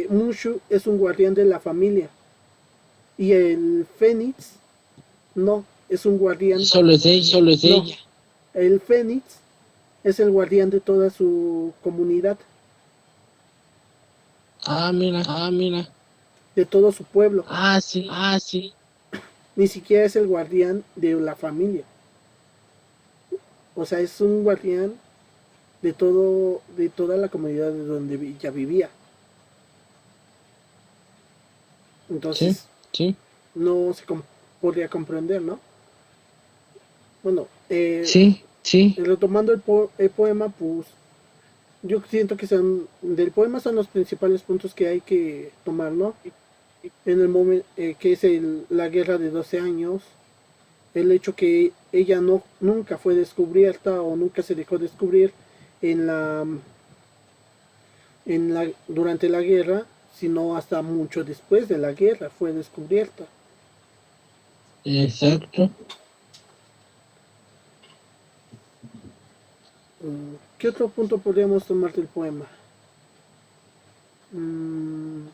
Mushu es un guardián de la familia. Y el Fénix no, es un guardián. Solo es ella. El Fénix es el guardián de toda su comunidad. Mira. De todo su pueblo. Sí. Ni siquiera es el guardián de la familia. O sea, es un guardián de toda la comunidad de donde ella vivía. Entonces Sí, no se podría comprender, ¿no? Bueno, sí. retomando el poema, pues yo siento que del poema son los principales puntos que hay que tomar, ¿no? En el momento que es la guerra de 12 años, el hecho que ella nunca fue descubierta o nunca se dejó descubrir en durante la guerra, sino hasta mucho después de la guerra fue descubierta. Exacto. ¿Qué otro punto podríamos tomar del poema? Mm,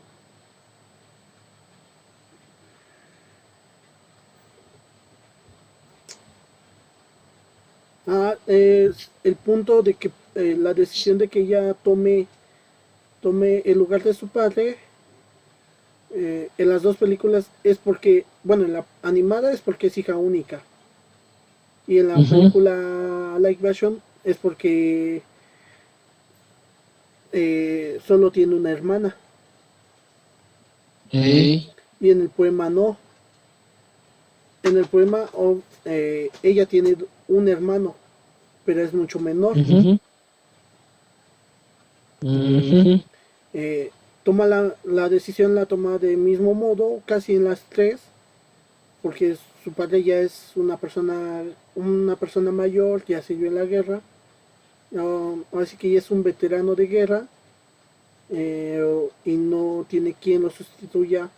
es el punto de que la decisión de que ella tome el lugar de su padre en las dos películas es porque, bueno, en la animada es porque es hija única y en la película live version es porque solo tiene una hermana Ey. y en el poema no. En el poema ella tiene un hermano, pero es mucho menor. Eh, toma la decisión, la toma del mismo modo, casi en las tres, porque su padre ya es una persona mayor, ya sirvió en la guerra, así que ya es un veterano de guerra y no tiene quien lo sustituya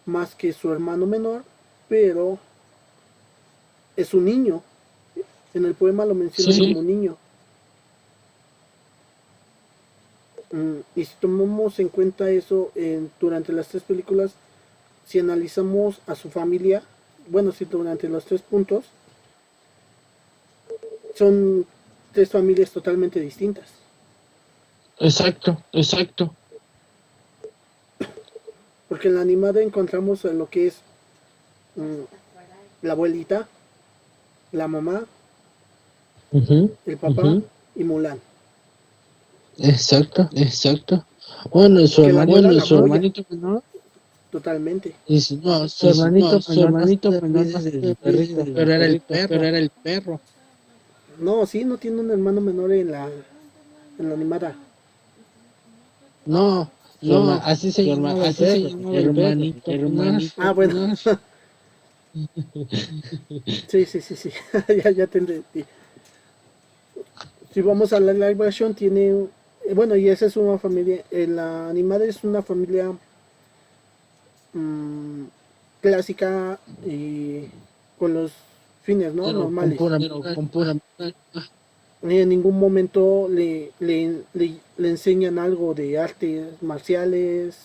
más que su hermano menor, pero es un niño. En el poema lo mencionan como niño. Y si tomamos en cuenta eso durante las tres películas, si analizamos a su familia, bueno, si durante los tres puntos, son tres familias totalmente distintas. Exacto. Porque en la animada encontramos lo que es la abuelita, la mamá, el papá y Mulan. Exacto. Bueno, su Que la abuela la apoya hermanito menor. totalmente. No, su hermanito menor no es el perrito, pero era el perro. No, sí, no tiene un hermano menor en la animada. No, así se llamaba el perro, hermanito Ah, bueno. menor. Sí. ya te entendí. Si vamos a la live action, tiene. Bueno, y esa es una familia. La animada es una familia mmm, clásica y con los fines, ¿no? Normales. Con pura Ni en ningún momento le enseñan algo de artes marciales,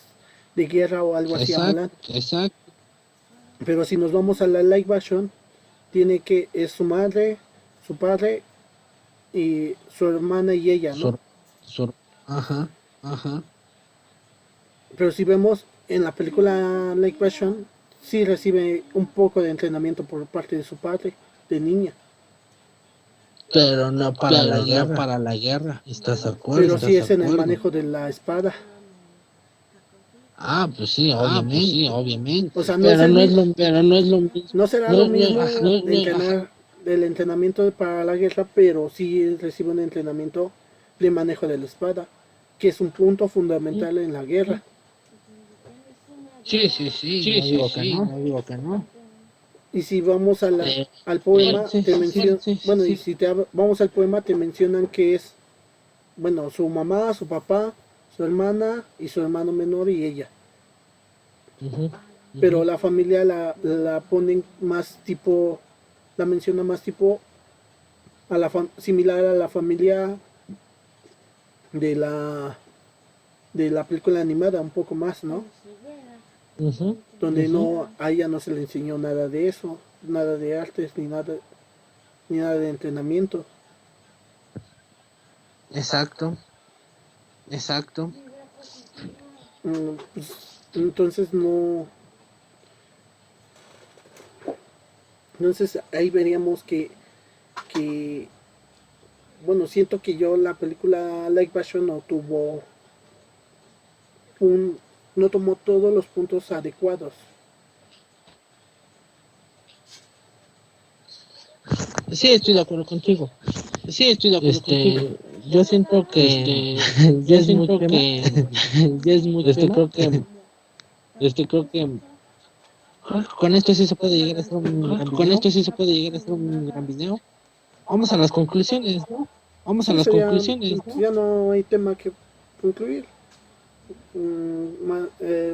de guerra o algo así a Mulan. exacto. Pero si nos vamos a la live action, tiene que es su madre, su padre y su hermana y ella, ¿no? Ajá. Pero si vemos en la película live action, sí recibe un poco de entrenamiento por parte de su padre, de niña. Pero no para la guerra. ¿Estás de acuerdo? Pero sí es en el manejo de la espada. Ah, pues sí, obviamente. O sea, no Pero no es lo mismo. no será lo mismo del entrenamiento para la guerra, pero sí recibe un entrenamiento de manejo de la espada, que es un punto fundamental en la guerra. Sí. No digo que no. Y si vamos al poema, te mencionan, bueno, y si vamos al poema, te mencionan que es, bueno, su mamá, su papá, su hermana y su hermano menor y ella. Pero la familia la ponen más tipo, la menciona más tipo similar a la familia de la película animada, un poco más, ¿no? Donde no, a ella no se le enseñó nada de eso, nada de artes, ni nada de entrenamiento. Exacto. Pues, entonces no. Entonces ahí veríamos que bueno, siento que yo la película Live Action no tuvo no tomó todos los puntos adecuados. Sí, estoy de acuerdo contigo. Yo siento que ya Yo es muy siento tema. que ya es muy tema. Creo que con esto sí se puede llegar a hacer un gran Con video. esto sí se puede llegar a hacer un gran video. Vamos a las conclusiones, ¿no? Sí, sería, ya no hay tema que concluir.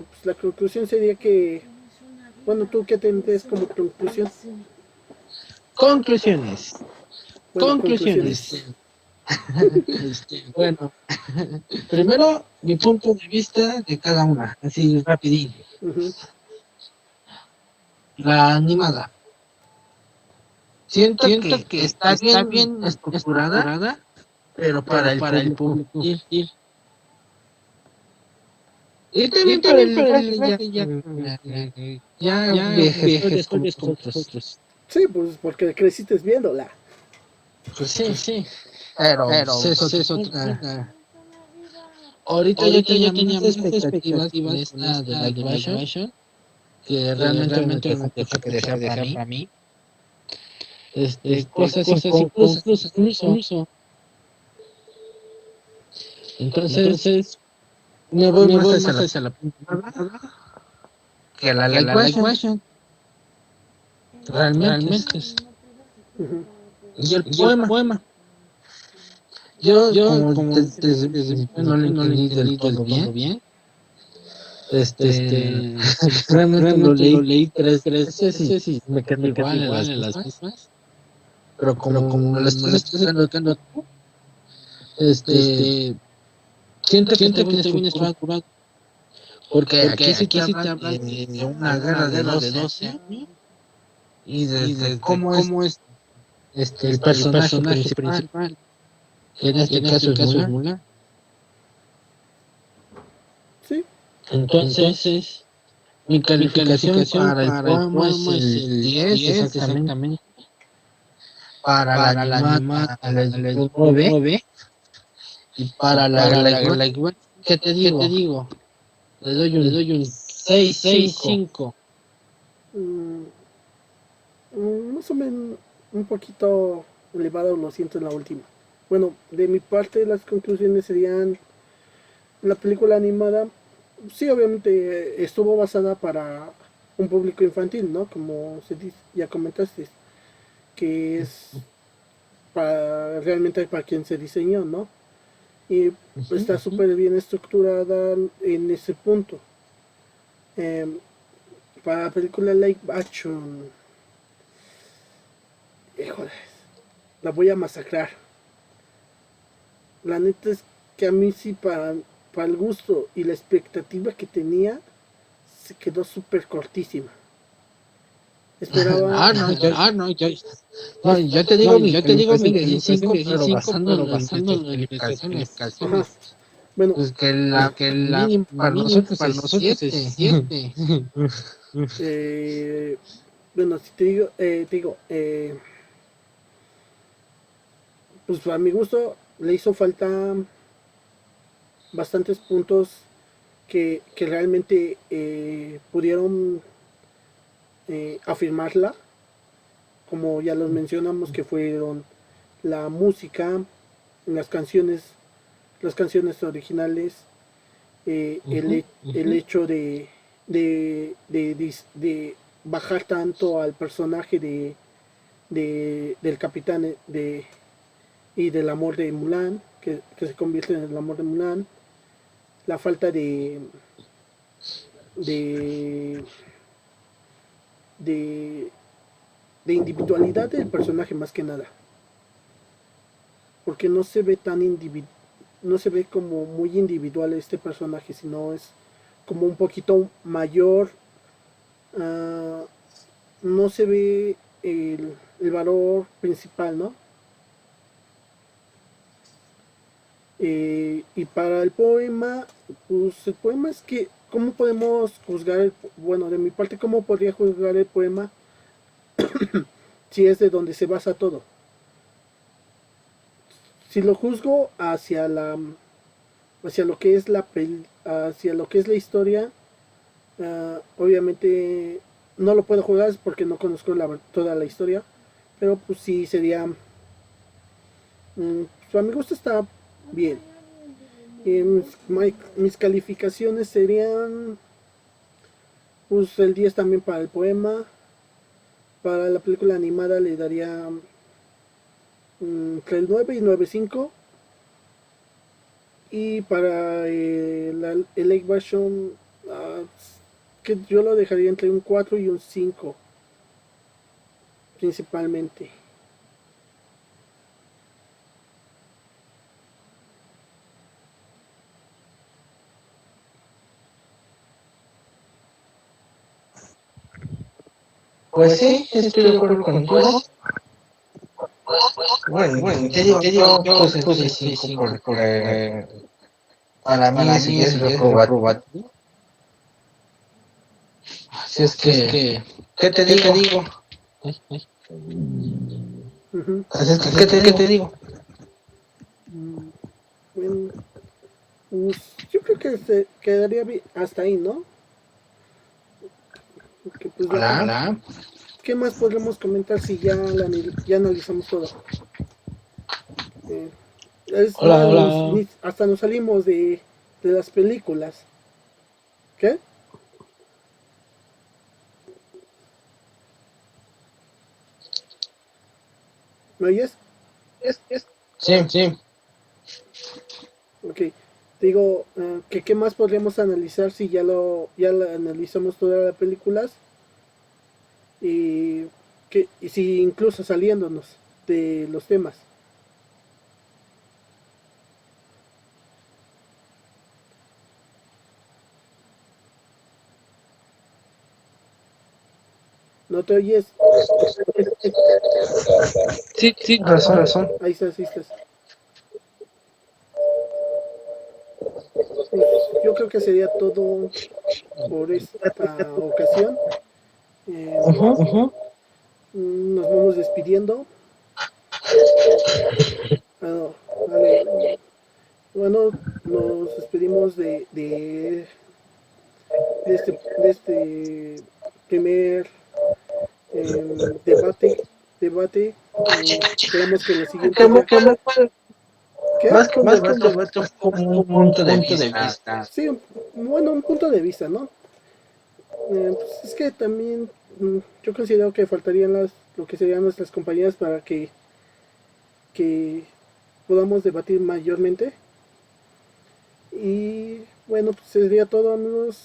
Pues la conclusión sería que, bueno, ¿tú qué tendrías como conclusión? Conclusiones. Bueno, conclusiones. Bueno, primero mi punto de vista de cada una, así rapidín. Ujú. La animada. Siento que está bien estructurada, pero para el público infantil. Y también para el lenguaje ya viejes como nosotros. Sí, pues porque creciste viéndola. Pues sí, Sí, pero pero pues, eso eso toca. Ahorita yo ahorita yo tenía tenía más más expectativas con expectativas con esta de esta live de live action, action, que que realmente me realmente dejó me dejó mucho que mucho que desear para desear mí. para mí. Cosas Cosas inconclusas incluso. incluso. Entonces, Entonces, me voy me más voy hacia más la hacia la animada que a la que live la live action. action. Realmente. Realmente. Ujú. Y el Y el poema. poema. Yo, Yo, como como desde el desde principio no lo no lo entendí del entendí del todo bien. todo bien, Este, este, realmente lo realmente lo leí leí 3 tres veces y veces y me quedé me quedé igual en igual las en las mismas. mismas. Pero Pero como me lo como me estás lo estás explicando, explicando, este, este, siento que está siento que bien estoy bien estructurado. estructurado. Porque Porque aquí sí te aquí sí te hablan hablan de una de guerra una de guerra de 12 12 años años y y desde desde cómo es cómo es el el personaje personaje principal, principal, que en que este en caso este es caso es Mulan. Mulan. Sí, Entonces, Entonces, mi mi calificación calificación para el para el poema es poema es el el 10 10 exactamente. exactamente. Para la Para la animada animada le doy le un doy un 9. 9. Y Y para la para la live, like, ¿qué te ¿qué te digo? digo? Le doy Le un doy un 6 6 5. 5. mm, más o menos un poquito elevado lo siento en la última. Bueno, de mi parte las conclusiones serían la película animada, sí, obviamente estuvo basada para un público infantil, ¿no? Como se dice, ya comentaste, que es realmente para quien se diseñó, ¿no? Y está súper bien estructurada en ese punto. Em, para la película live action, híjole, la voy a masacrar. La neta es que a mí sí, para el gusto y la expectativa que tenía, se quedó súper cortísima. Esperaba. No, No, no, yo te digo mi yo te digo calificación mi de calificación 5, de pero 5, pero basándonos en nuestras basándolo en nuestras calificaciones. Ajá. calificaciones. Bueno, Pues que Que la la mínima para mínima nosotros para es nosotros es 7. 7. eh, bueno, si te digo, pues a mi gusto le hizo falta bastantes puntos que realmente pudieron afirmarla, como ya los mencionamos, que fueron la música, las canciones, las canciones originales, el hecho de bajar tanto al personaje del capitán y del amor de Mulan, que se convierte en el amor de Mulan, la falta de, de, de individualidad del personaje más que nada, porque no se ve no se ve como muy individual este personaje, sino es como un poquito mayor. uh, no se ve el valor principal, ¿no? Y para el poema, pues el poema es que, ¿cómo podemos juzgar bueno, de mi parte, cómo podría juzgar el poema si es de donde se basa todo? Si lo juzgo hacia hacia lo que es hacia lo que es la historia. Obviamente no lo puedo jugar porque no conozco toda la historia, pero pues sí sería, a mi gusto está bien. Mis calificaciones serían pues el 10 también para el poema. Para la película animada le daría entre el 9 y 9.5. Y para el live version, que yo lo dejaría entre un 4 y un 5 principalmente. Pues sí, estoy de acuerdo contigo. Bueno, te digo, yo pues estoy 5 porque para mí sí es reprobativo. Así es que, ¿qué te digo? Uh-huh. Así es que, ¿qué te digo? Bueno, pues, yo creo que se quedaría hasta ahí, ¿no? Porque, pues, Hola. ¿qué más podremos comentar si ya analizamos todo? Hola. Hasta nos salimos de las películas. ¿Qué? ¿Me oyes? Sí. Ok. Digo, ¿qué más podríamos analizar si ya la analizamos todas las películas? Y, y si incluso saliéndonos de los temas. ¿No te oyes? Sí, razón. Ahí estás, ahí estás. Pues yo creo que sería todo por esta ocasión. Ujú. Nos vamos despidiendo. Vale. Bueno, nos despedimos de este primer debate. Esperamos que en los siguientes ya. ¿Qué? Más que un debate fue como un punto de vista. Sí, bueno, un punto de vista, ¿no? Pues es que también yo considero que faltarían lo que serían nuestras compañías para que podamos debatir mayormente. Y bueno, pues sería todo, amigos.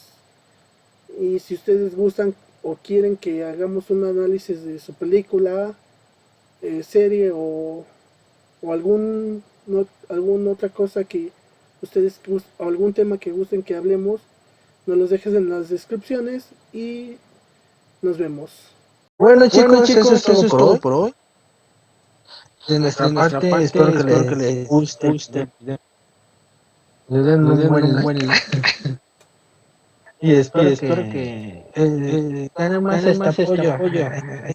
Y si ustedes gustan o quieren que hagamos un análisis de su película, serie o alguna otra cosa que ustedes o algún tema que gusten que hablemos, nos los dejes en las descripciones y nos vemos. Bueno, chicos, eso es todo por hoy. De nuestra parte, espero que les guste. Le den un buen like. Y espero que gane más este apoyo. Hay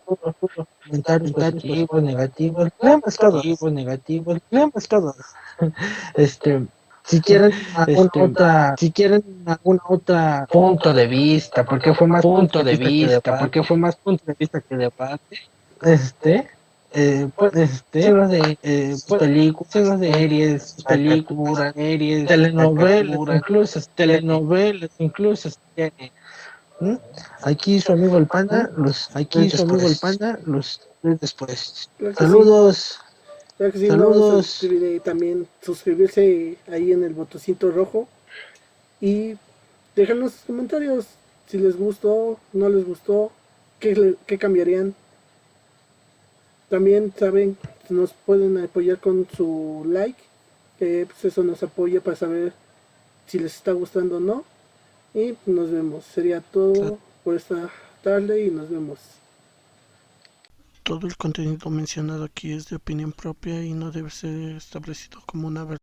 comentarios positivos, negativos. Leemos todos. Este, si quieren alguna otra punto de vista, porque fue más punto de vista que debate, pues de películas, series, caricaturas, telenovelas, incluso tiene. ¿Mm? Aquí su amigo el Panda, los después. Claro que sí. Saludos. Claro que sí, no se olvide también suscribirse ahí en el botoncito rojo y déjanos sus comentarios si les gustó, no les gustó, qué cambiarían. También saben, nos pueden apoyar con su like, que pues eso nos apoya para saber si les está gustando o no. Y nos vemos. Sería todo por esta tarde y nos vemos. Todo el contenido mencionado aquí es de opinión propia y no debe ser establecido como una verdad.